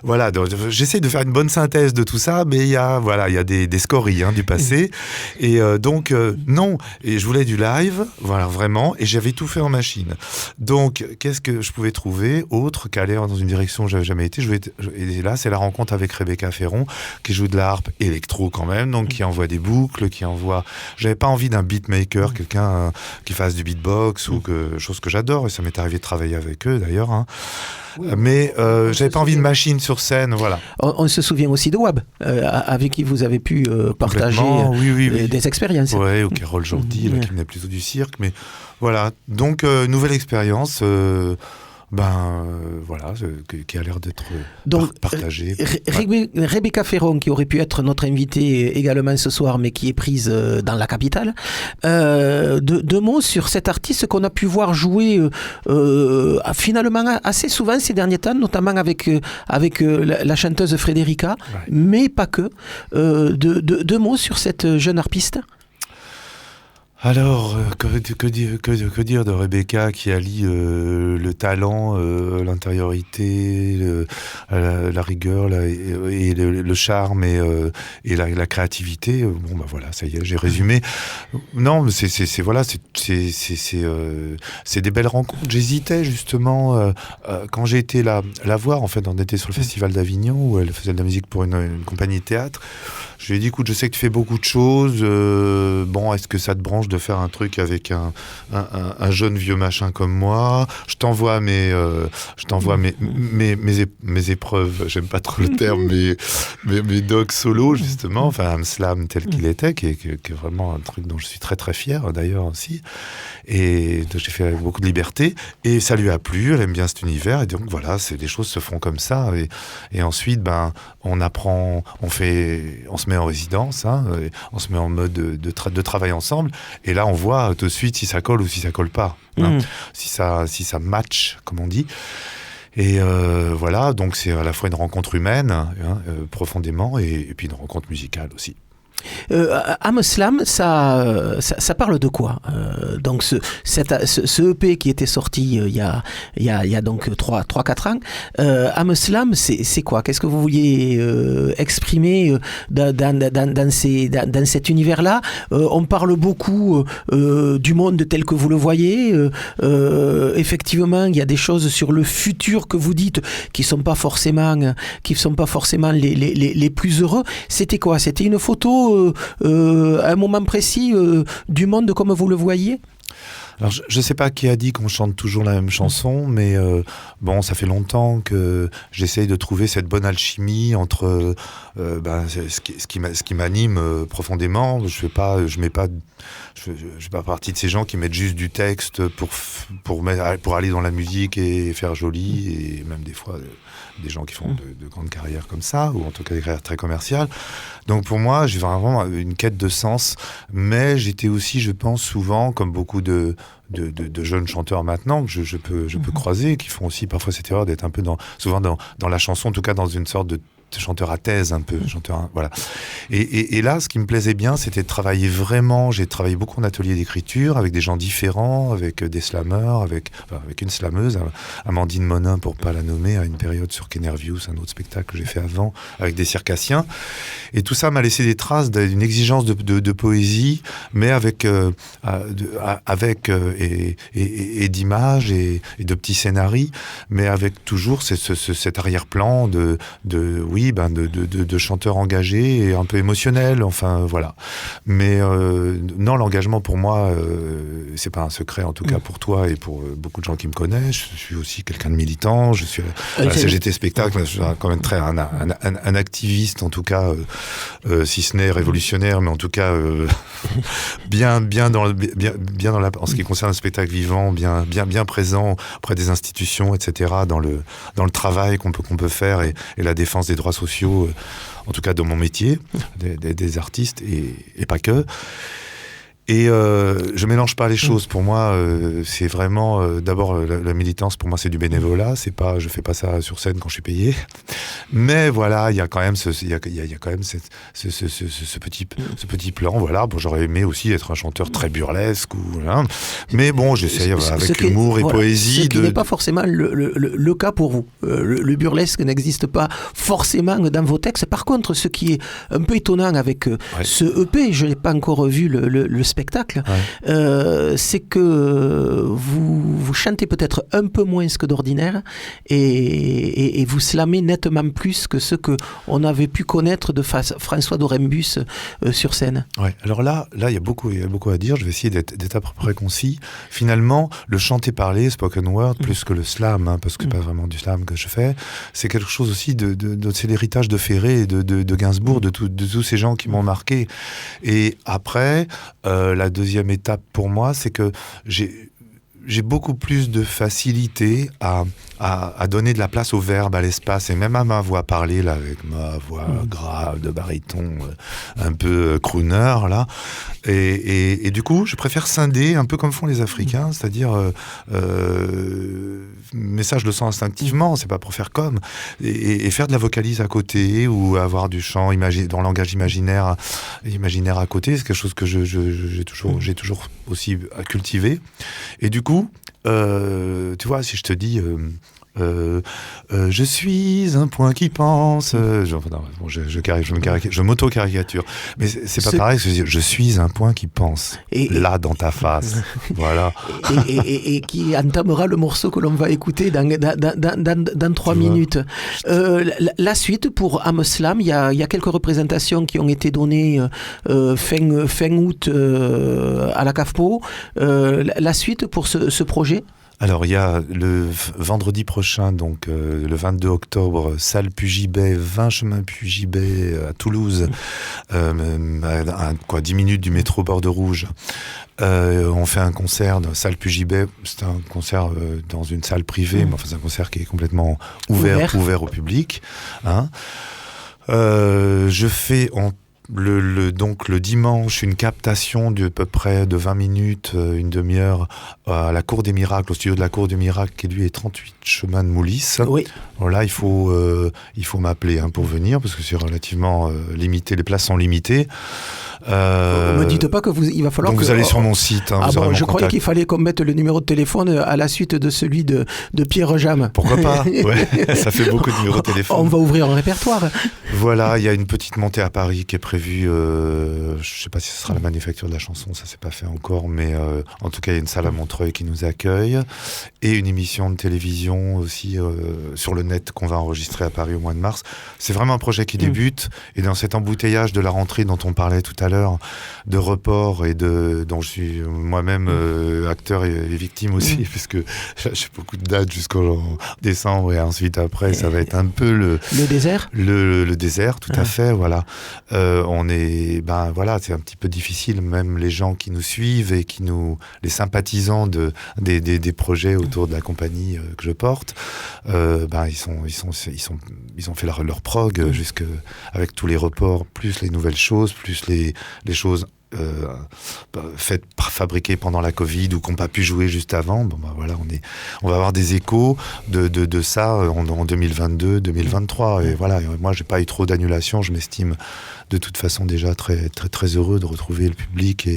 Voilà, donc j'essaie de faire une bonne synthèse de tout ça, mais il y a des scories du passé et donc non. Et je voulais du live, voilà vraiment, et j'avais tout fait en machine. Donc qu'est-ce que je pouvais trouver autre qu'aller dans une direction où j'avais jamais été. Et là c'est la rencontre avec Rebecca Ferron, qui joue de la harpe électro quand même, donc qui envoie des boucles, J'avais pas envie d'un beatmaker, quelqu'un qui fasse du beatbox chose que j'adore, et ça m'est arrivé de travailler avec eux d'ailleurs. Mais j'avais pas envie de machine sur scène, voilà. On se souvient aussi de Wab, avec qui vous avez pu partager des expériences. Ouais, ou Carole Jordi, qui venait plutôt du cirque, mais voilà. Donc nouvelle expérience. Voilà, qui a l'air d'être partagée. Rebecca Ferron, qui aurait pu être notre invitée également ce soir, mais qui est prise dans la capitale. Deux mots sur cet artiste qu'on a pu voir jouer finalement assez souvent ces derniers temps, notamment avec la chanteuse Frédérica, mais pas que. Deux mots sur cette jeune harpiste. Alors, que dire de Rebecca qui allie le talent, l'intériorité, la rigueur et le charme et la créativité. Voilà, ça y est, j'ai résumé. Non, mais c'est des belles rencontres. J'hésitais justement quand j'ai été la voir. En fait, on était sur le Festival d'Avignon où elle faisait de la musique pour une compagnie de théâtre. Je lui ai dit, écoute, je sais que tu fais beaucoup de choses. Est-ce que ça te branche de faire un truc avec un jeune vieux machin comme moi? Je t'envoie mes épreuves. J'aime pas trop le terme, mes docs solo justement. Enfin, un slam tel qu'il était, qui est vraiment un truc dont je suis très très fier d'ailleurs aussi. Et donc, j'ai fait avec beaucoup de liberté. Et ça lui a plu. Elle aime bien cet univers. Et donc voilà, les choses se font comme ça. Et ensuite, on apprend, on se met en résidence, on se met en mode de travail ensemble, et là on voit tout de suite si ça colle ou si ça colle pas, si ça match, comme on dit. Et voilà, donc c'est à la fois une rencontre humaine, profondément, et puis une rencontre musicale aussi. Âme Slam, ça parle de quoi? Donc ce EP qui était sorti il y a donc 3-4 ans, Âme Slam, c'est quoi? Qu'est-ce que vous vouliez exprimer dans cet univers-là? On parle beaucoup du monde tel que vous le voyez. Effectivement, il y a des choses sur le futur que vous dites qui sont pas forcément les plus heureux. C'était quoi? C'était une photo à un moment précis du monde comme vous le voyez? Alors, je ne sais pas qui a dit qu'on chante toujours la même chanson, mais ça fait longtemps que j'essaye de trouver cette bonne alchimie entre ce qui m'anime profondément. Je fais pas partie de ces gens qui mettent juste du texte pour aller dans la musique et faire joli, et même des fois des gens qui font de grandes carrières comme ça, ou en tout cas des carrières très commerciales. Donc pour moi, j'ai vraiment une quête de sens, mais j'étais aussi, je pense, souvent, comme beaucoup de jeunes chanteurs maintenant, que je peux croiser, qui font aussi parfois cette erreur d'être un peu souvent dans la chanson, en tout cas dans une sorte de chanteur à thèse un peu, voilà. Et là, ce qui me plaisait bien, c'était de travailler vraiment. J'ai travaillé beaucoup en atelier d'écriture avec des gens différents, avec des slammeurs, avec une slameuse, Amandine Monin, pour pas la nommer, à une période sur Kenerviews, un autre spectacle que j'ai fait avant, avec des circassiens. Et tout ça m'a laissé des traces d'une exigence de poésie, mais avec d'images et de petits scénarios, mais avec toujours cet arrière-plan de oui, de chanteurs engagés et un peu émotionnels, enfin voilà. Mais non, l'engagement pour moi, c'est pas un secret, en tout cas pour toi et pour beaucoup de gens qui me connaissent. Je suis aussi quelqu'un de militant, je suis à la CGT Spectacle, je suis quand même un activiste, en tout cas, si ce n'est révolutionnaire, mais en tout cas bien en ce qui concerne le spectacle vivant, bien présent auprès des institutions, etc., dans le travail qu'on peut faire et la défense des droits sociaux, en tout cas dans mon métier, des artistes et pas que. Et je mélange pas les choses. Pour moi, c'est vraiment d'abord la militance. Pour moi, c'est du bénévolat. C'est pas, je fais pas ça sur scène quand je suis payé. Mais voilà, il y a quand même ce petit plan. Voilà, bon, j'aurais aimé aussi être un chanteur très burlesque hein. Mais bon, j'essaye avec humour et poésie. Ce qui n'est pas forcément le cas pour vous. Le burlesque n'existe pas forcément dans vos textes. Par contre, ce qui est un peu étonnant avec ce EP, je n'ai pas encore vu le spectacle, c'est que vous chantez peut-être un peu moins que d'ordinaire et vous slamez nettement plus que ce qu'on avait pu connaître de François Dorembus sur scène. Ouais. Alors là, il y a beaucoup à dire. Je vais essayer d'être à peu près concis. Finalement, le chanter-parler, spoken word, plus que le slam, hein, parce que c'est pas vraiment du slam que je fais, c'est quelque chose aussi c'est l'héritage de Ferré et de Gainsbourg, de tous ces gens qui m'ont marqué. Et après, la deuxième étape pour moi, c'est que j'ai beaucoup plus de facilité à donner de la place au verbe, à l'espace, et même à ma voix parlée, là, avec ma voix grave de baryton, un peu crooner, là. Et du coup, je préfère scinder, un peu comme font les Africains, c'est-à-dire, mais ça, je le sens instinctivement, c'est pas pour faire comme, et faire de la vocalise à côté, ou avoir du chant dans le langage imaginaire à côté, c'est quelque chose que j'ai toujours aussi cultivé. Et du coup, tu vois, si je te dis je suis un point qui pense, je m'auto-caricature, mais c'est pas pareil, je suis un point qui pense, là dans ta face, voilà. Et qui entamera le morceau que l'on va écouter dans 3 minutes. La suite pour Amslam, il y a quelques représentations qui ont été données fin août à la CAFPO. La suite pour ce projet? Alors, il y a le vendredi prochain, donc le 22 octobre, salle Pugibet, 20 chemin Pugibet à Toulouse, à 10 minutes du métro Bordeaux-Rouge. On fait un concert dans salle Pugibet. C'est un concert dans une salle privée, mais enfin, c'est un concert qui est complètement ouvert au public. Hein. Je fais donc le dimanche une captation de à peu près de 20 minutes, une demi-heure à la Cour des Miracles, au studio de la Cour des Miracles qui lui est 38 chemin de Moulis. Oui. Alors là, il faut m'appeler pour venir parce que c'est relativement limité, les places sont limitées. Me dites pas il va falloir donc vous allez sur mon site. Hein, je croyais qu'il fallait qu'on mette le numéro de téléphone à la suite de celui de Pierre Jam. Pourquoi pas? Ouais, ça fait beaucoup de numéros de téléphone. On va ouvrir un répertoire. Voilà, il y a une petite montée à Paris qui est prévue. Je sais pas si ce sera la Manufacture de la chanson, ça s'est pas fait encore, mais en tout cas il y a une salle à Montreuil qui nous accueille et une émission de télévision aussi sur le net qu'on va enregistrer à Paris au mois de mars. C'est vraiment un projet qui débute et dans cet embouteillage de la rentrée dont on parlait tout à l'heure, de report et dont je suis moi-même acteur et victime aussi, puisque j'ai beaucoup de dates jusqu'en décembre et ensuite après ça va être un peu le désert. Le désert, tout à fait, voilà. C'est un petit peu difficile, même les gens qui nous suivent et les sympathisants des projets autour de la compagnie que je porte, ils ont fait leur prog avec tous les reports, plus les nouvelles choses, plus les choses fabriquées pendant la Covid ou qu'on n'a pas pu jouer juste avant. On va avoir des échos de ça en 2022, 2023. Et voilà, moi j'ai pas eu trop d'annulations. Je m'estime de toute façon déjà très très très heureux de retrouver le public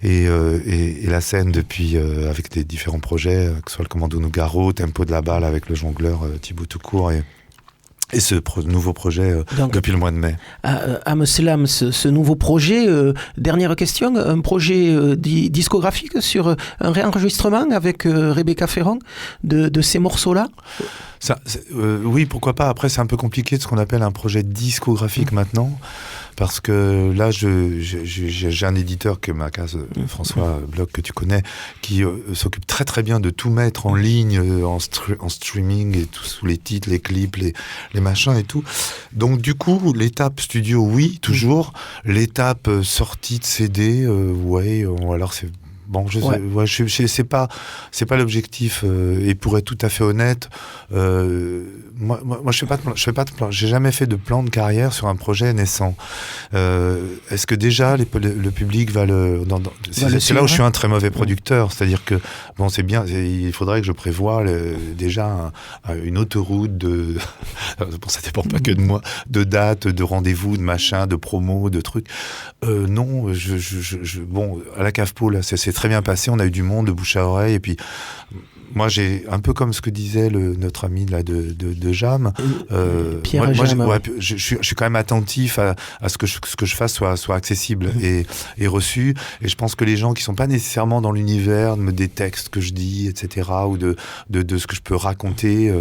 et la scène depuis avec les différents projets, que ce soit le Commando Nougaro, Tempo de la balle avec le jongleur Thibaut Toucourt Et ce nouveau projet Donc, depuis le mois de mai. Amslam, ce nouveau projet, dernière question, un projet discographique sur un réenregistrement avec Rebecca Ferron de ces morceaux-là? Oui, pourquoi pas. Après, c'est un peu compliqué de ce qu'on appelle un projet discographique maintenant, parce que là, j'ai un éditeur que ma case, François Bloch, que tu connais, qui s'occupe très très bien de tout mettre en ligne, en streaming, et tout, sous les titres, les clips, les machins et tout. Donc du coup, l'étape studio, oui, toujours. L'étape sortie de CD, ouais, alors c'est... Bon, c'est pas l'objectif. Et pour être tout à fait honnête, moi, je fais pas de plan. J'ai jamais fait de plan de carrière sur un projet naissant. Est-ce que déjà le public va c'est là où je suis un très mauvais producteur. C'est-à-dire que bon, c'est bien. Il faudrait que je prévoie déjà une autoroute de. Bon, ça dépend pas que de moi. De dates, de rendez-vous, de machin, de promos, de trucs. Non, bon, à la Cave-Po, là, c'est très bien passé. On a eu du monde de bouche à oreille. Et puis, moi, j'ai un peu comme ce que disait notre ami là de Jam. Pierre Jam. Je suis quand même attentif à ce que je fasse soit accessible et reçu. Et je pense que les gens qui sont pas nécessairement dans l'univers des textes que je dis, etc., ou de ce que je peux raconter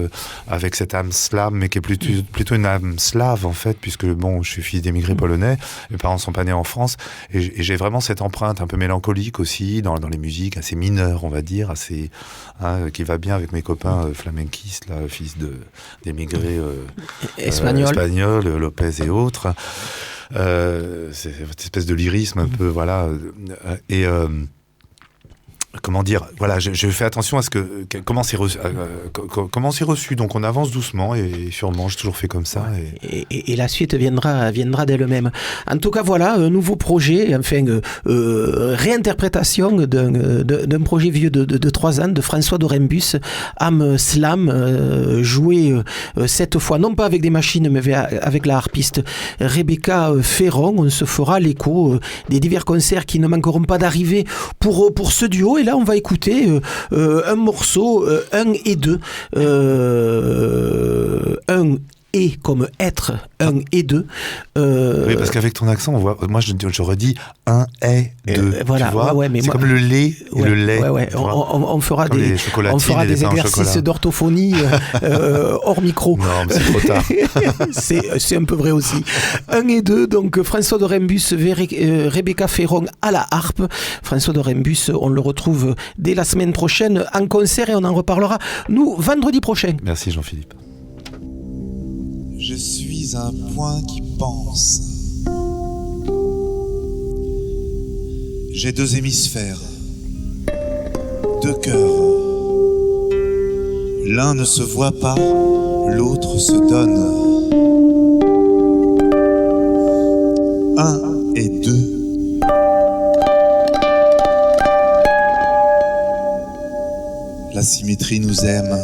avec cette âme slave, mais qui est plutôt une âme slave en fait, puisque bon, je suis fils d'émigrés polonais. Mes parents sont pas nés en France, et j'ai vraiment cette empreinte un peu mélancolique aussi dans les musiques assez mineures, on va dire, assez qui va bien avec mes copains flamenquistes, là, fils d'émigrés espagnols, Lopez et autres. C'est cette espèce de lyrisme un peu, voilà. Et comment dire, voilà, je fais attention à comment c'est reçu. Donc on avance doucement et sûrement, j'ai toujours fait comme ça. Et la suite viendra d'elle-même. En tout cas, voilà, un nouveau projet, enfin, réinterprétation d'un projet vieux de 3 ans de François Dorembus, Amslam, joué cette fois, non pas avec des machines, mais avec la harpiste Rebecca Ferron. On se fera l'écho des divers concerts qui ne manqueront pas d'arriver pour ce duo. Et là, on va écouter un morceau, 1 et 2. 1 et comme être, 1 et 2. Oui, parce qu'avec ton accent, on voit, moi je redis 1 et 2. Voilà, tu vois, mais c'est moi, comme le lait et le lait. On fera des exercices d'orthophonie hors micro. Non, mais c'est trop tard. c'est un peu vrai aussi. 1 et 2, donc François Dorembus, Rebecca Ferron à la harpe. François Dorembus, on le retrouve dès la semaine prochaine en concert et on en reparlera, nous, vendredi prochain. Merci Jean-Philippe. Je suis un point qui pense. J'ai 2 hémisphères, 2 cœurs. L'un ne se voit pas, l'autre se donne. 1 et 2. La symétrie nous aime.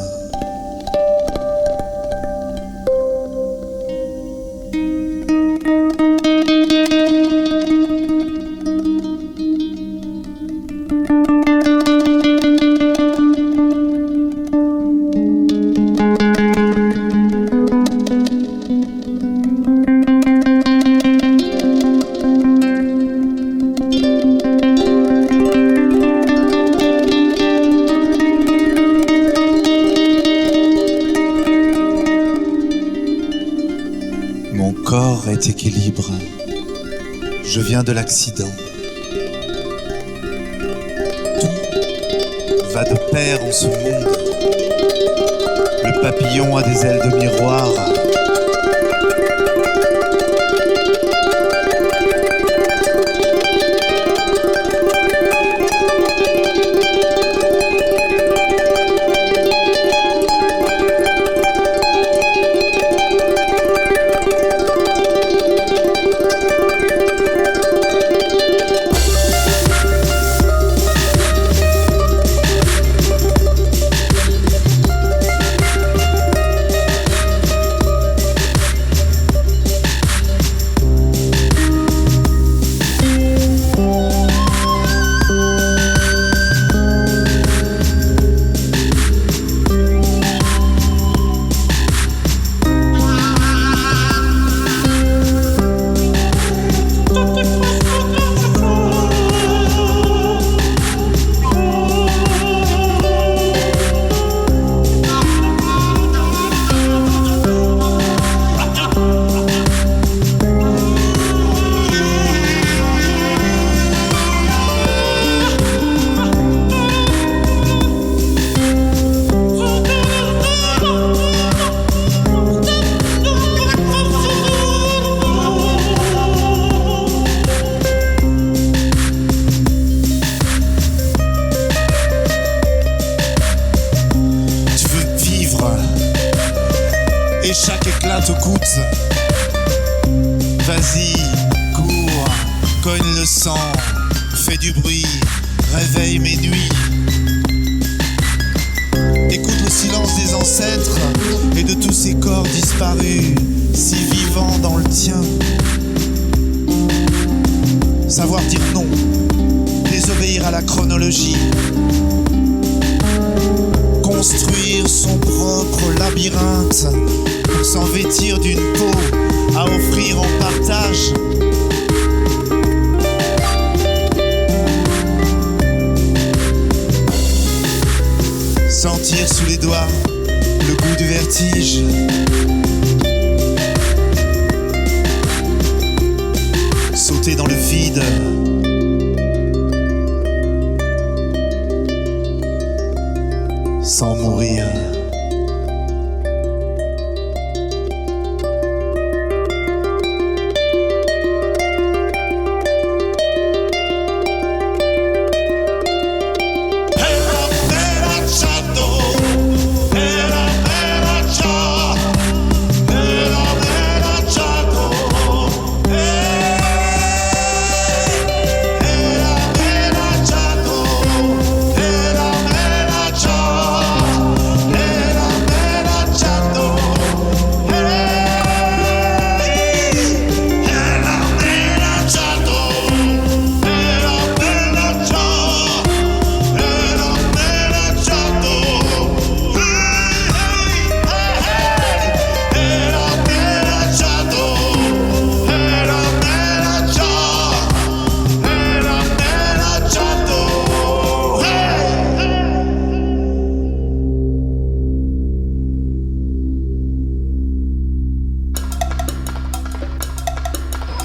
Équilibre. Je viens de l'accident. Tout va de pair en ce monde. Le papillon a des ailes de miroir. te coûte. Vas-y, cours, cogne le sang, fais du bruit, réveille mes nuits. Écoute le silence des ancêtres et de tous ces corps disparus, si vivants dans le tien. Savoir dire non, désobéir à la chronologie. Construire son propre labyrinthe pour s'en vêtir d'une peau à offrir en partage. Sentir sous les doigts le goût du vertige. Sauter dans le vide. Sans mourir.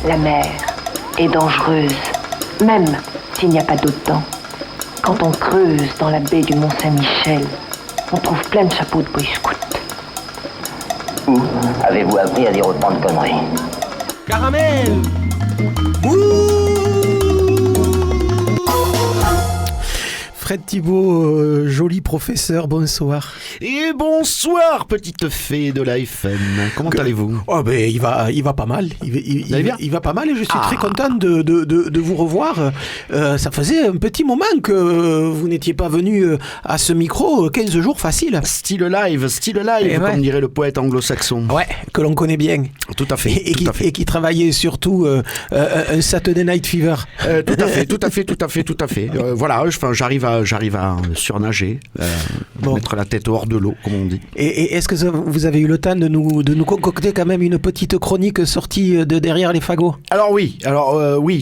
La mer est dangereuse, même s'il n'y a pas d'eau dedans. Quand on creuse dans la baie du Mont-Saint-Michel, on trouve plein de chapeaux de boy scout. Où avez-vous appris à dire autant de conneries? Caramel. Fred Thibault, joli professeur, bonsoir. Et bonsoir, petite fée de la FM. Comment allez-vous? Oh ben, il va pas mal. Il va pas mal et je suis très content de vous revoir. Ça faisait un petit moment que vous n'étiez pas venu à ce micro, 15 jours facile. Style live, comme dirait le poète anglo-saxon. Ouais, que l'on connaît bien. Tout à fait. Et qui travaillait surtout un Saturday Night Fever. Tout à fait. Voilà, j'arrive à surnager, mettre la tête hors de l'eau, comme on dit. Et est-ce que vous avez eu le temps de nous concocter quand même une petite chronique sortie de derrière les fagots? Alors oui,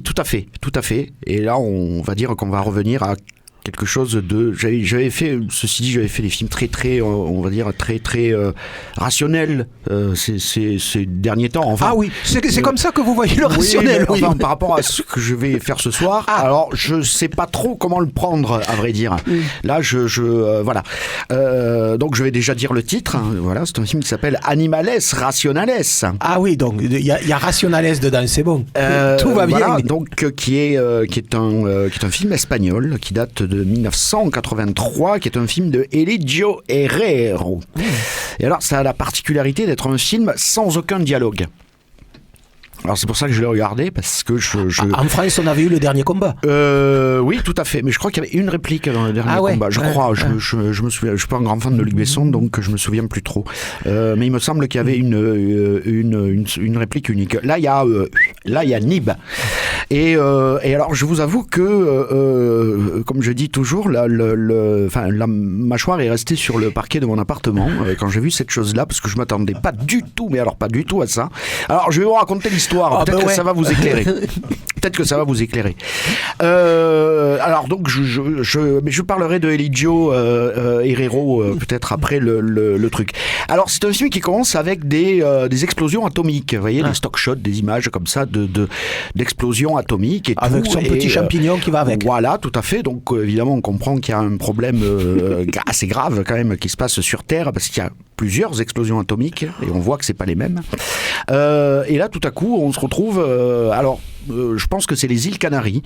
tout à fait. Et là, on va dire qu'on va revenir à quelque chose de... J'avais fait des films très, on va dire, très rationnels ces derniers temps. Enfin, ah oui, c'est comme ça que vous voyez le rationnel. Oui. Enfin, par rapport à ce que je vais faire ce soir, alors je sais pas trop comment le prendre, à vrai dire. Là, voilà. Donc je vais déjà dire le titre. Voilà, c'est un film qui s'appelle Animales Rationales. Ah oui, donc il y a Rationales dedans, c'est bon. Tout va bien. Voilà, donc qui est un film espagnol qui date de 1983, qui est un film de Eligio Herrero. Et alors, ça a la particularité d'être un film sans aucun dialogue. Alors c'est pour ça que je l'ai regardé, parce que En France, on avait eu le dernier combat. Oui, tout à fait. Mais je crois qu'il y avait une réplique dans le dernier combat. Je crois. Je me souviens. Je suis pas un grand fan de Luc Besson, donc je me souviens plus trop. Mais il me semble qu'il y avait une réplique unique. Là, il y a Nib. Et alors, je vous avoue que, comme je dis toujours, la mâchoire est restée sur le parquet de mon appartement quand j'ai vu cette chose-là, parce que je m'attendais pas du tout, mais alors pas du tout à ça. Alors, je vais vous raconter l'histoire. Peut-être que ça va vous éclairer. Alors donc je parlerai de Eligio Herrero peut-être après le truc. Alors c'est un film qui commence avec des explosions atomiques. Vous voyez, des stock shots, des images comme ça d'explosions atomiques et avec tout, son petit champignon qui va avec. Voilà, tout à fait. Donc évidemment on comprend qu'il y a un problème assez grave quand même qui se passe sur Terre, parce qu'il y a plusieurs explosions atomiques, et on voit que c'est pas les mêmes. Et là, tout à coup, on se retrouve... je pense que c'est les îles Canaries.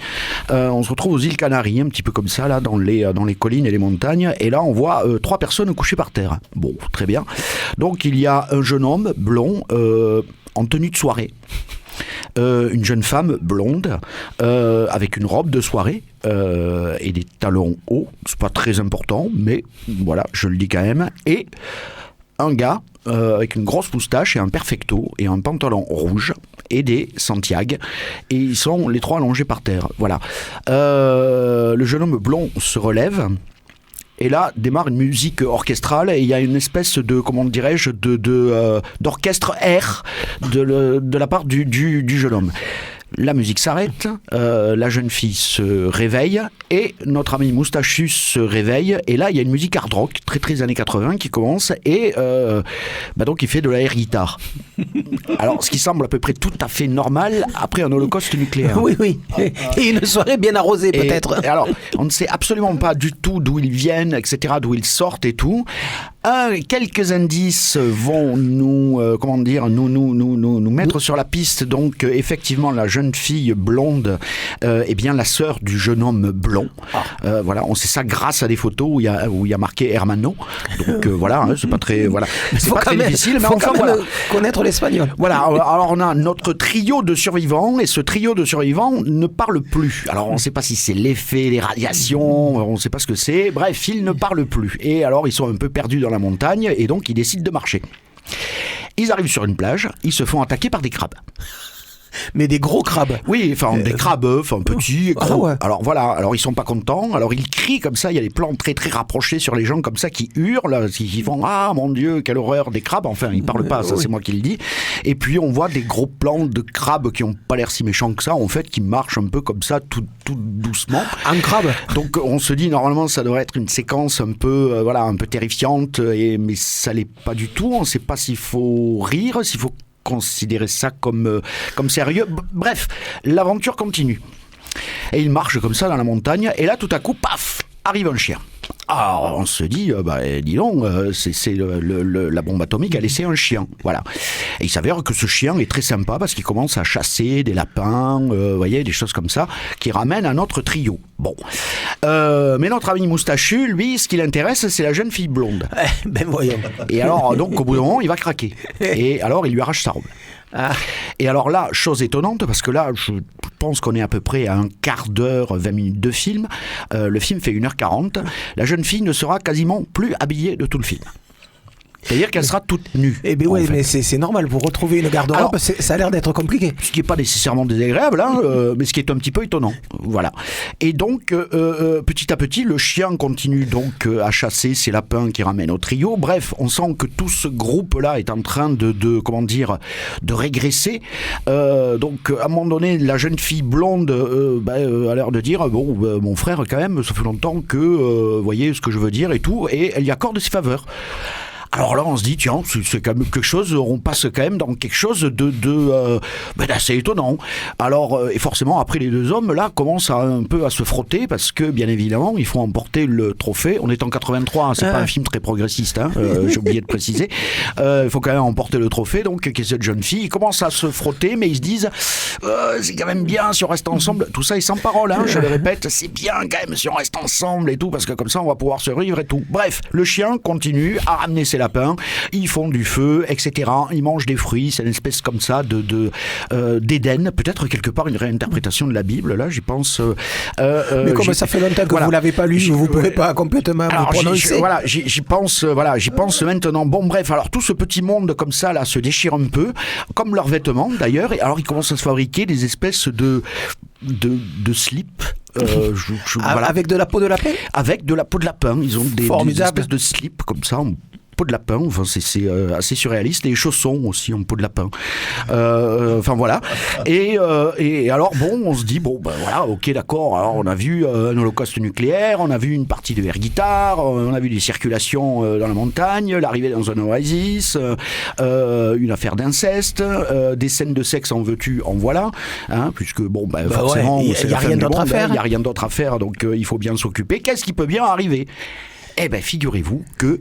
On se retrouve aux îles Canaries, un petit peu comme ça, là, dans les collines et les montagnes. Et là, on voit 3 personnes couchées par terre. Bon, très bien. Donc, il y a un jeune homme blond en tenue de soirée. Une jeune femme blonde avec une robe de soirée et des talons hauts. C'est pas très important, mais voilà, je le dis quand même. Et un gars avec une grosse moustache et un perfecto et un pantalon rouge et des Santiago, et ils sont les 3 allongés par terre. Voilà. Le jeune homme blond se relève. Et là, démarre une musique orchestrale et il y a une espèce de, comment dirais-je, d'orchestre air de la part du jeune homme. La musique s'arrête, la jeune fille se réveille et notre ami Moustachu se réveille. Et là, il y a une musique hard rock, très très années 80 qui commence et donc il fait de la air guitare. Alors, ce qui semble à peu près tout à fait normal après un holocauste nucléaire. Oui, oui. Et une soirée bien arrosée peut-être. Et alors, on ne sait absolument pas du tout d'où ils viennent, etc., d'où ils sortent et tout. Quelques indices vont nous mettre sur la piste. Donc, effectivement, la jeune fille blonde est bien la sœur du jeune homme blond. Voilà, on sait ça grâce à des photos où il y a marqué Hermano. Donc voilà, c'est pas très c'est pas très difficile, mais enfin voilà. Connaître l'espagnol. Voilà, alors on a notre trio de survivants et ce trio de survivants ne parle plus. Alors on ne sait pas si c'est l'effet des radiations, on ne sait pas ce que c'est. Bref, ils ne parlent plus. Et alors ils sont un peu perdus dans la montagne et donc ils décident de marcher. Ils arrivent sur une plage, ils se font attaquer par des crabes. Mais des gros crabes. Oui, enfin des crabes, enfin petits, gros. Ouais. Alors voilà, alors ils sont pas contents, alors ils crient comme ça, il y a des plans très très rapprochés sur les gens comme ça qui hurlent, qui font « Ah mon Dieu, quelle horreur, des crabes !» Enfin, ils parlent pas, ça c'est moi qui le dis. Et puis on voit des gros plans de crabes qui ont pas l'air si méchants que ça, en fait, qui marchent un peu comme ça, tout doucement. Un crabe. Donc on se dit, normalement, ça devrait être une séquence un peu, un peu terrifiante, mais ça l'est pas du tout. On sait pas s'il faut rire, s'il faut considérer ça comme sérieux. Bref, l'aventure continue. Et il marche comme ça dans la montagne, et là, tout à coup, paf, arrive un chien. Alors, on se dit, dis donc, c'est la bombe atomique a laissé un chien. Voilà. Et il s'avère que ce chien est très sympa parce qu'il commence à chasser des lapins, voyez, des choses comme ça, qui ramènent à notre trio. Bon. Mais notre ami Moustachu, lui, ce qui l'intéresse, c'est la jeune fille blonde. Ben voyons. Et alors, donc, au bout d'un moment, il va craquer. Et alors, il lui arrache sa robe. Et alors là, chose étonnante, parce que là, je pense qu'on est à peu près à un quart d'heure, 20 minutes de film. Le film fait 1h40. La jeune fille ne sera quasiment plus habillée de tout le film. C'est-à-dire qu'elle sera toute nue. Eh bien oui, mais c'est normal, pour retrouver une garde-robe, ça a l'air d'être compliqué. Ce qui n'est pas nécessairement désagréable, mais ce qui est un petit peu étonnant. Voilà. Et donc, petit à petit, le chien continue donc à chasser ces lapins qui ramènent au trio. Bref, on sent que tout ce groupe-là est en train de régresser. Donc, à un moment donné, la jeune fille blonde a l'air de dire, mon frère, quand même, ça fait longtemps que, vous voyez ce que je veux dire et tout, et elle y accorde ses faveurs. Alors là, on se dit, tiens, c'est quand même quelque chose, on passe quand même dans quelque chose d'assez étonnant. Alors, et forcément, après, les deux hommes, là, commencent un peu à se frotter, parce que, bien évidemment, il faut emporter le trophée. On est en 83, c'est pas un film très progressiste, j'ai oublié de préciser. Il faut quand même emporter le trophée, donc, qui est cette jeune fille. Ils commencent à se frotter, mais ils se disent, c'est quand même bien si on reste ensemble. Tout ça est sans parole, je le répète, c'est bien quand même si on reste ensemble et tout, parce que comme ça, on va pouvoir se revivre et tout. Bref, le chien continue à ramener ses lapins, ils font du feu, etc. Ils mangent des fruits, c'est une espèce comme ça d'Éden, peut-être quelque part une réinterprétation de la Bible, là j'y pense. Mais comme ça fait longtemps que vous l'avez pas lu, vous ne pourrez pas complètement vous prononcer. J'y pense maintenant. Bon bref, alors tout ce petit monde comme ça là se déchire un peu, comme leurs vêtements d'ailleurs, et alors ils commencent à se fabriquer des espèces de slip. Avec de la peau de lapin. Avec de la peau de lapin. Ils ont des espèces de slips comme ça, en peau de lapin. Enfin, c'est assez surréaliste. Les chaussons aussi en peau de lapin. Enfin voilà. Et alors bon, on se dit voilà, ok, d'accord. Alors on a vu un holocauste nucléaire, on a vu une partie de air guitare, on a vu des circulations dans la montagne, l'arrivée dans un oasis, une affaire d'inceste, des scènes de sexe en veux-tu, en voilà, puisque forcément, il n'y a rien d'autre à faire. Il n'y a rien d'autre à faire, donc il faut bien s'occuper. Qu'est-ce qui peut bien arriver ? Eh bien, figurez-vous que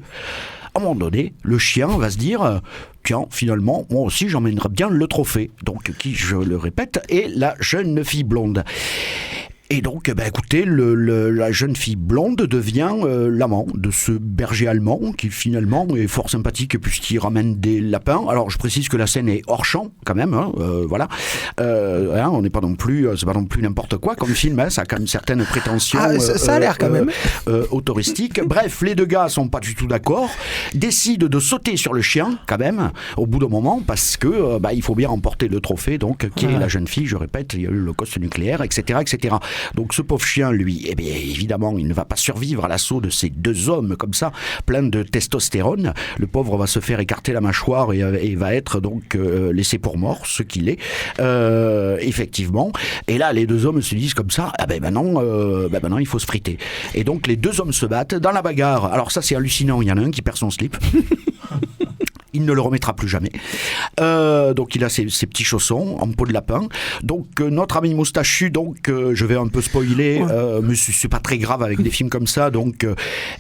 à un moment donné, le chien va se dire tiens, finalement, moi aussi, j'emmènerais bien le trophée. Donc, qui, je le répète, est la jeune fille blonde. Et donc, écoutez, la jeune fille blonde devient l'amant de ce berger allemand qui finalement est fort sympathique puisqu'il ramène des lapins. Alors, je précise que la scène est hors champ quand même, voilà. On n'est pas non plus, c'est pas non plus n'importe quoi comme film, ça a quand même certaines prétentions. Ça a l'air quand même. Autoristiques. Bref, les deux gars sont pas du tout d'accord, décident de sauter sur le chien quand même au bout d'un moment parce que il faut bien remporter le trophée, donc qui est la jeune fille. Je répète, il y a eu l'holocauste nucléaire, etc., etc. Donc ce pauvre chien, lui, eh bien, évidemment, il ne va pas survivre à l'assaut de ces deux hommes comme ça, pleins de testostérone. Le pauvre va se faire écarter la mâchoire et va être donc laissé pour mort, ce qu'il est, effectivement. Et là, les deux hommes se disent comme ça, maintenant, il faut se friter. Et donc les deux hommes se battent dans la bagarre. Alors ça, c'est hallucinant. Il y en a un qui perd son slip. Il ne le remettra plus jamais. Donc il a ses petits chaussons en peau de lapin. Donc notre ami moustachu, je vais un peu spoiler, mais c'est pas très grave avec des films comme ça. Donc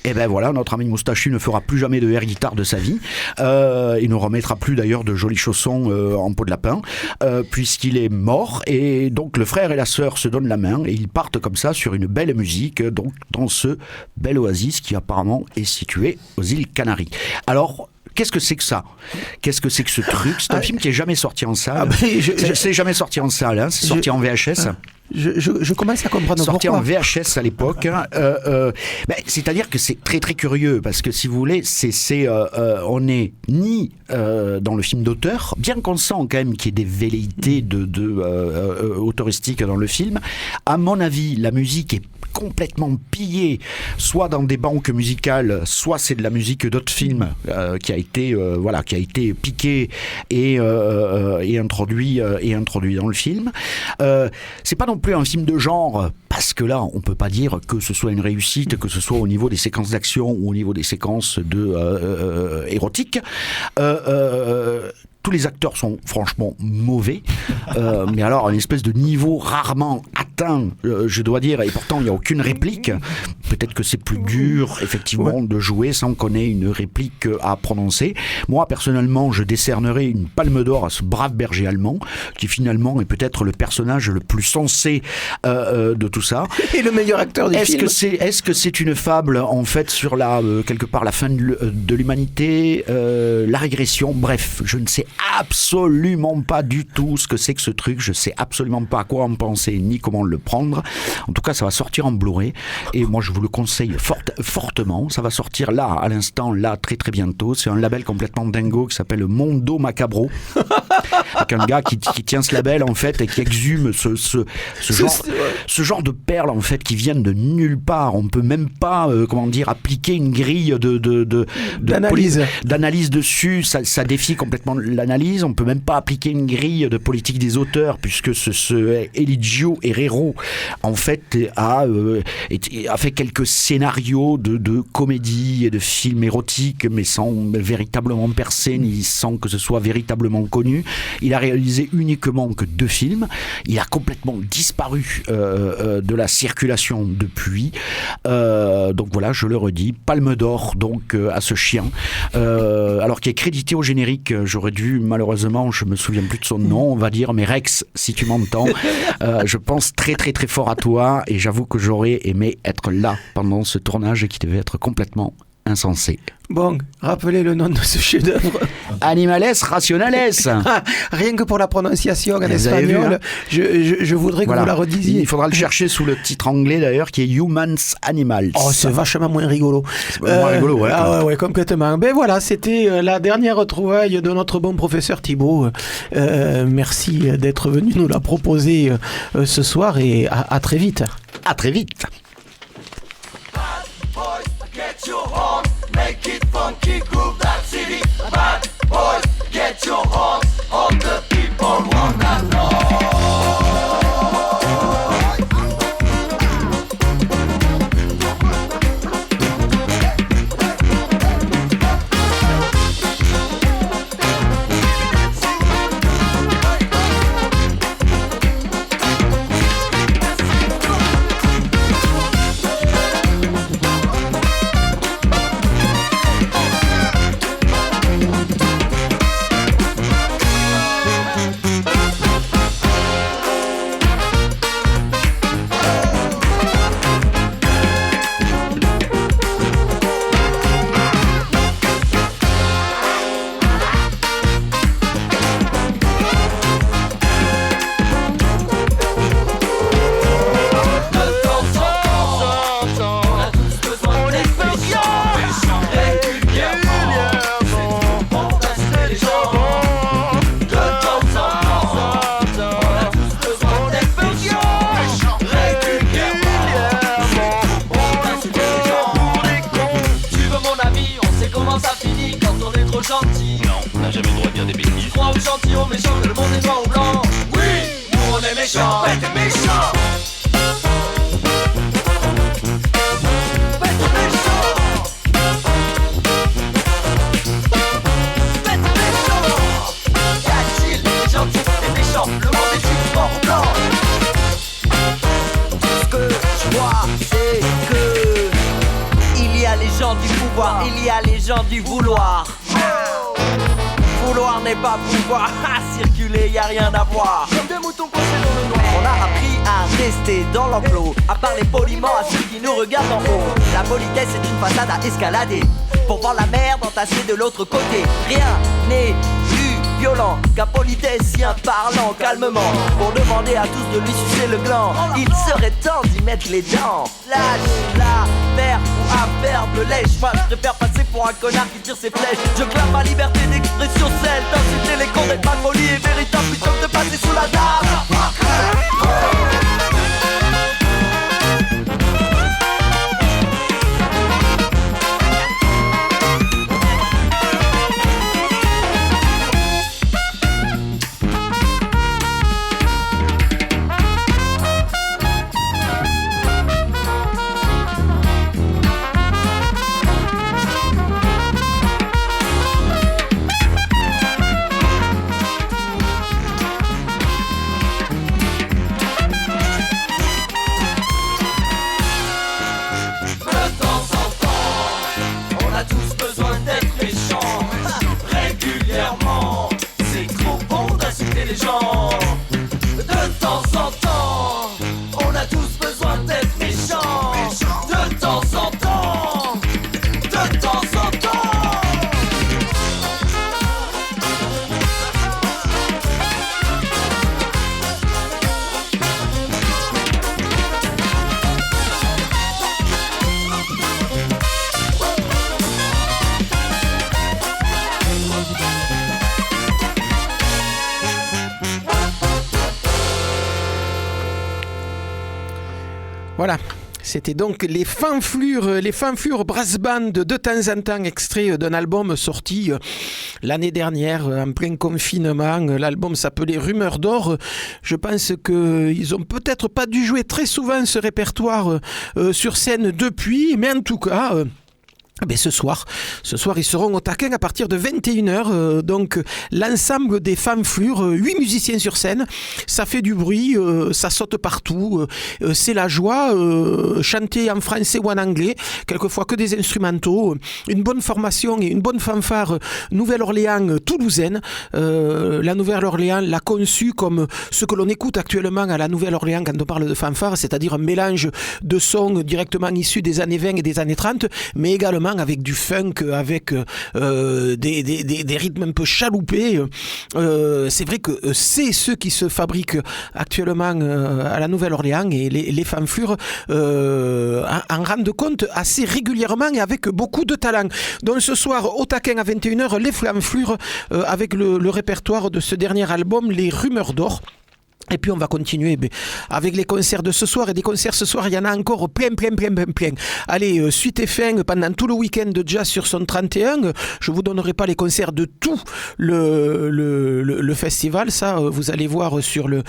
voilà, notre ami moustachu ne fera plus jamais de air guitare de sa vie. Il ne remettra plus d'ailleurs de jolis chaussons en peau de lapin, puisqu'il est mort. Et donc le frère et la sœur se donnent la main et ils partent comme ça sur une belle musique, donc dans ce bel oasis qui apparemment est situé aux îles Canaries. Alors, qu'est-ce que c'est que ça ? Qu'est-ce que c'est que ce truc ? C'est un film qui n'est jamais sorti en salle. C'est jamais sorti en salle, hein. C'est sorti en VHS. Je commence à comprendre sorti pourquoi. En VHS à l'époque. C'est-à-dire que c'est très très curieux parce que si vous voulez, on n'est ni dans le film d'auteur, bien qu'on sent quand même qu'il y ait des velléités autoristiques dans le film. À mon avis, la musique est complètement pillée, soit dans des banques musicales, soit c'est de la musique d'autres films qui a été piquée et introduit dans le film. C'est pas non plus un film de genre parce que là on peut pas dire que ce soit une réussite, que ce soit au niveau des séquences d'action ou au niveau des séquences érotiques. Tous les acteurs sont franchement mauvais, mais alors une espèce de niveau rarement atteint, je dois dire, et pourtant il n'y a aucune réplique. Peut-être que c'est plus dur, effectivement, de jouer sans qu'on ait une réplique à prononcer. Moi, personnellement, je décernerai une palme d'or à ce brave berger allemand, qui finalement est peut-être le personnage le plus sensé de tout ça. Et le meilleur acteur du film. Est-ce que c'est une fable, en fait, sur quelque part la fin de l'humanité, la régression ? Bref, je ne sais absolument pas du tout ce que c'est que ce truc. Je sais absolument pas à quoi en penser ni comment le prendre. En tout cas, ça va sortir en Blu-ray et moi je vous le conseille fortement. Ça va sortir là, à l'instant, là, très très bientôt. C'est un label complètement dingo qui s'appelle Mondo Macabro, avec un gars qui tient ce label en fait et qui exhume ce genre de perles en fait qui viennent de nulle part. On peut même pas appliquer une grille d'analyse dessus. Ça défie complètement l'analyse. On peut même pas appliquer une grille de politique des auteurs puisque ce Eligio Herrero en fait a fait quelques scénarios de comédie et de films érotiques mais sans véritablement percer ni sans que ce soit véritablement connu. Il a réalisé uniquement que 2 films. Il a complètement disparu de la circulation depuis. Donc voilà, je le redis, palme d'or donc à ce chien. Alors qui est crédité au générique, j'aurais dû malheureusement, je me souviens plus de son nom, on va dire, mais Rex, si tu m'entends, je pense très très très fort à toi et j'avoue que j'aurais aimé être là pendant ce tournage qui devait être complètement insensé. Bon, rappelez le nom de ce chef-d'œuvre. Animales Rationales. Rien que pour la prononciation en espagnol, je voudrais que vous la redisiez. Il faudra le chercher sous le titre anglais d'ailleurs, qui est Humans Animals. Oh, c'est vachement moins rigolo. C'est moins rigolo, ouais. Ouais, complètement. Ben voilà, c'était la dernière retrouvaille de notre bon professeur Thibaut. Merci d'être venu nous la proposer ce soir et à très vite. À très vite. Get your horn, make it funky, groove that city. Bad boys, get your horns, all the people want that noise. gentil. Non, on n'a jamais le droit de dire des bêtises. Crois aux gentils, aux méchants, que le monde est noir ou blanc. Oui, nous on est méchants. Faites des méchants. Faites des méchants. Faites des méchants. Qu'a-t-il des gentils, des méchants? Le monde est noir ou blanc. Ce que je vois, c'est que il y a les gens du pouvoir, il y a les gens du vouloir. Vouloir n'est pas pouvoir, circuler y a rien à voir. Comme des moutons coincés dans le noir. On a appris à rester dans l'enclos, à parler poliment à ceux qui nous regardent en haut. La politesse est une façade à escalader, pour voir la merde entassée de l'autre côté. Rien n'est plus violent qu'un politessien parlant calmement, pour demander à tous de lui sucer le gland. Il serait temps d'y mettre les dents. Lâche la paire ou affaire de lèche. Moi je préfère passer pour un connard qui tire ses flèches. Je clame ma liberté d'expression, celle d'insulter les cons, d'être malpoli et véritable plutôt que de passer sous la table. Voilà. C'était donc les fanflures brass band de temps en temps, extrait d'un album sorti l'année dernière en plein confinement. L'album s'appelait Rumeurs d'or. Je pense qu'ils ont peut-être pas dû jouer très souvent ce répertoire sur scène depuis, mais en tout cas... ce soir, ils seront au taquin à partir de 21h. Donc, l'ensemble des fanflures, 8 musiciens sur scène, ça fait du bruit, ça saute partout, c'est la joie, chanter en français ou en anglais, quelquefois que des instrumentaux, une bonne formation et une bonne fanfare Nouvelle-Orléans toulousaine. La Nouvelle-Orléans l'a conçue comme ce que l'on écoute actuellement à la Nouvelle-Orléans quand on parle de fanfare, c'est-à-dire un mélange de sons directement issus des années 20 et des années 30, mais également avec du funk, avec des rythmes un peu chaloupés. C'est vrai que c'est ce qui se fabrique actuellement à la Nouvelle-Orléans, et les fanflures en rendent compte assez régulièrement et avec beaucoup de talent. Donc ce soir, au taquin à 21h, les fanflures avec le répertoire de ce dernier album, Les Rumeurs d'or. Et puis on va continuer avec les concerts de ce soir. Et des concerts ce soir, il y en a encore plein. Allez, suite et fin pendant tout le week-end de Jazz sur son 31. Je vous donnerai pas les concerts de tout le festival. Ça, vous allez voir sur le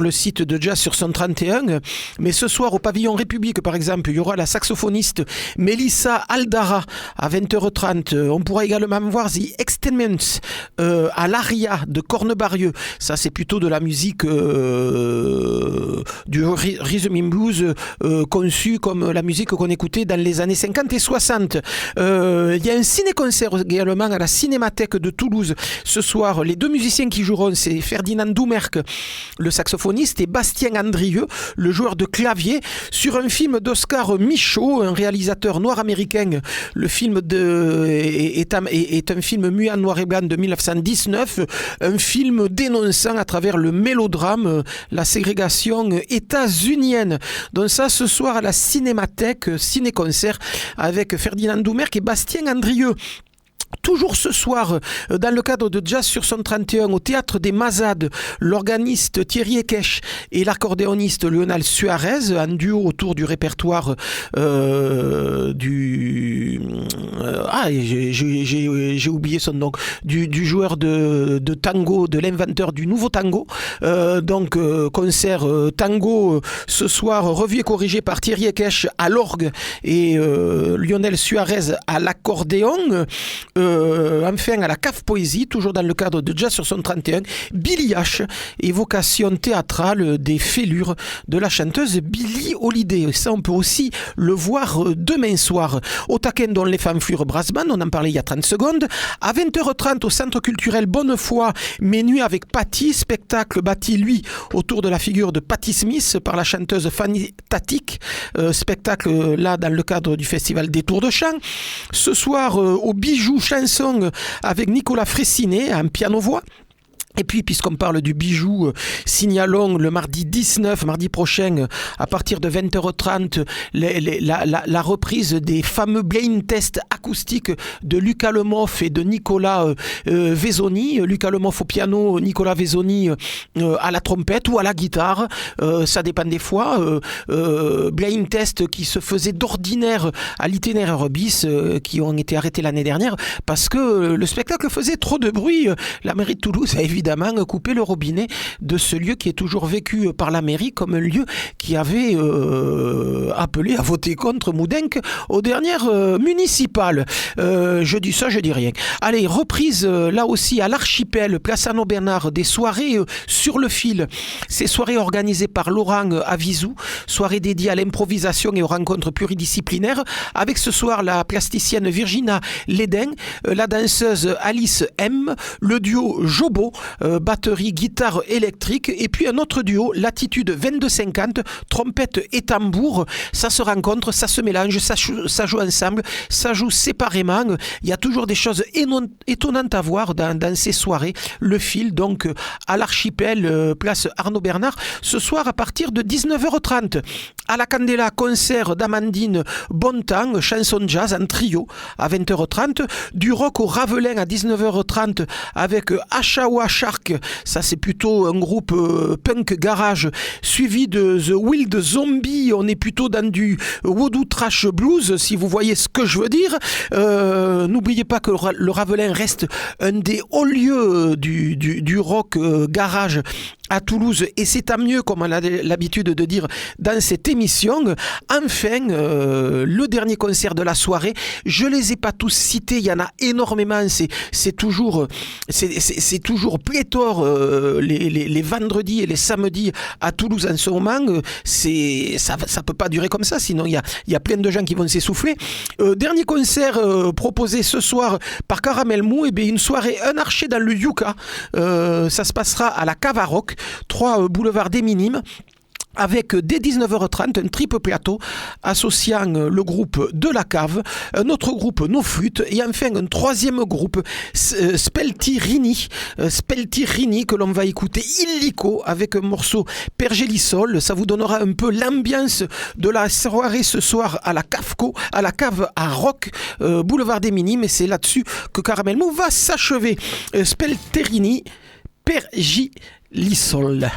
site de Jazz sur son 31. Mais ce soir, au Pavillon République, par exemple, il y aura la saxophoniste Mélissa Aldara à 20h30. On pourra également voir The Extendments à l'Aria de Cornebarieux. Ça, c'est plutôt de la musique... du rhythm and blues conçu comme la musique qu'on écoutait dans les années 50 et 60. Il y a un ciné-concert également à la Cinémathèque de Toulouse. Ce soir, les deux musiciens qui joueront, c'est Ferdinand Doumerc, le saxophoniste, et Bastien Andrieux, le joueur de clavier, sur un film d'Oscar Michaud, un réalisateur noir-américain. Le film est un film muet en noir et blanc de 1919, un film dénonçant à travers le mélodrame la ségrégation états-unienne. Donc ça, ce soir à la Cinémathèque, ciné-concert avec Ferdinand Doumerc et Bastien Andrieux. Toujours ce soir, dans le cadre de Jazz sur son 31, au Théâtre des Mazades, l'organiste Thierry Ekech et l'accordéoniste Lionel Suarez, en duo autour du répertoire j'ai oublié son nom, du joueur de tango, de l'inventeur du nouveau tango. Concert tango ce soir, revu et corrigé par Thierry Ekech à l'orgue et Lionel Suarez à l'accordéon. Enfin à la Cave Poésie, toujours dans le cadre de Jazz sur son 31, Billy H, évocation théâtrale des fêlures de la chanteuse Billie Holiday. Ça, on peut aussi le voir demain soir. Au Taquin dont les femmes fuirent brass band, on en parlait il y a 30 secondes. À 20h30 au Centre culturel Bonnefoy, Mes nuits avec Patty, spectacle bâti, lui, autour de la figure de Patti Smith par la chanteuse Fanny Tatic. Spectacle là dans le cadre du festival des Tours de Chant. Ce soir au Bijou Chanson avec Nicolas Fressinet en piano-voix. Et puis, puisqu'on parle du bijou, signalons le mardi 19, mardi prochain, à partir de 20h30, la reprise des fameux blind tests acoustiques de Lucas Lemoff et de Nicolas Vesoni. Lucas Lemoff au piano, Nicolas Vesoni à la trompette ou à la guitare. Ça dépend des fois. Blind tests qui se faisaient d'ordinaire à l'itinéraire bis, qui ont été arrêtés l'année dernière parce que le spectacle faisait trop de bruit. La mairie de Toulouse a évidemment couper le robinet de ce lieu qui est toujours vécu par la mairie comme un lieu qui avait appelé à voter contre Moudenc aux dernières municipales. Je dis ça, je dis rien. Allez, reprise là aussi à l'Archipel, place Arnaud-Bernard, des soirées sur le fil. Ces soirées organisées par Laurent Avizou, soirées dédiées à l'improvisation et aux rencontres pluridisciplinaires, avec ce soir la plasticienne Virginia Lédin, la danseuse Alice M, le duo Jobo, batterie, guitare électrique, et puis un autre duo, Latitude 2250, trompette et tambour. Ça se rencontre, ça se mélange, ça joue ensemble, ça joue séparément. Il y a toujours des choses étonnantes à voir dans ces soirées. Le fil, donc, à l'Archipel, place Arnaud-Bernard, ce soir à partir de 19h30. À la Candela, concert d'Amandine Bontemps, chanson jazz en trio à 20h30. Du rock au Ravelin à 19h30 avec Ashawa Shark, ça c'est plutôt un groupe punk garage, suivi de The Wild Zombie. On est plutôt dans du Voodoo Trash Blues, si vous voyez ce que je veux dire. N'oubliez pas que le Ravelin reste un des hauts lieux du rock garage à Toulouse, et c'est tant mieux, comme on a l'habitude de dire dans cette émission. Enfin, le dernier concert de la soirée, je les ai pas tous cités, il y en a énormément, c'est toujours pléthore les vendredis et les samedis à Toulouse en ce moment. Ça peut pas durer comme ça, sinon il y a plein de gens qui vont s'essouffler. Dernier concert proposé ce soir par Caramel Mou, et bien une soirée, un archer dans le Yucca. Ça se passera à la Cave à Rock, 3 boulevard des Minimes, avec dès 19h30 un triple plateau associant le groupe de la Cave, un autre groupe No Flûte, et enfin un troisième groupe, Spelti Rini, que l'on va écouter illico avec un morceau Pergélisol. Ça vous donnera un peu l'ambiance de la soirée ce soir à la Cave à Rock, boulevard des Minimes, et c'est là-dessus que Caramel Mou va s'achever. Spelti Rini, Pergélisol.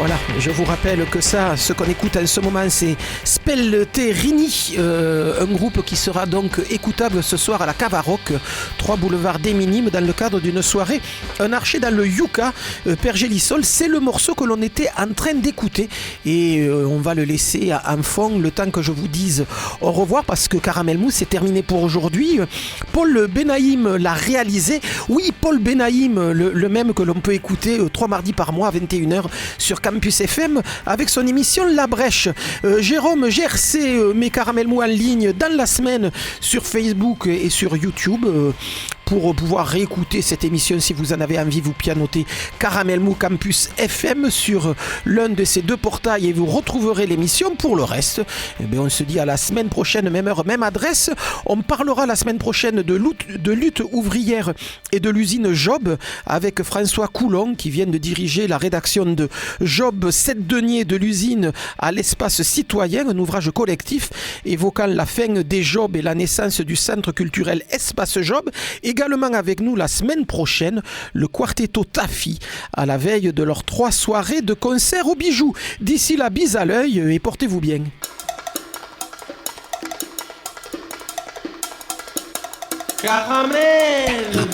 Voilà, je vous rappelle que ça, ce qu'on écoute en ce moment, c'est Spelterini, un groupe qui sera donc écoutable ce soir à la Cave à Rock, 3 boulevard des Minimes, dans le cadre d'une soirée Un archer dans le Yucca, Pergélisol. C'est le morceau que l'on était en train d'écouter et on va le laisser en fond le temps que je vous dise au revoir parce que Caramel Mousse c'est terminé pour aujourd'hui. Paul Benaïm l'a réalisé. Oui, Paul Benaïm, le même que l'on peut écouter 3 mardis par mois à 21h sur Campus FM avec son émission La Brèche. Jérôme GRC met Caramel Mou en ligne dans la semaine sur Facebook et sur YouTube. Pour pouvoir réécouter cette émission, si vous en avez envie, vous pianotez Caramel Mou Campus FM sur l'un de ces 2 portails et vous retrouverez l'émission. Pour le reste, on se dit à la semaine prochaine, même heure, même adresse. On parlera la semaine prochaine de lutte ouvrière et de l'usine Job avec François Coulon qui vient de diriger la rédaction de Job 7 deniers de l'usine à l'espace citoyen, un ouvrage collectif évoquant la fin des Jobs et la naissance du centre culturel Espace Job. Également avec nous la semaine prochaine, le Quartetto Tafi à la veille de leurs 3 soirées de concert au Bijou. D'ici là, bise à l'œil et portez-vous bien. Caramel!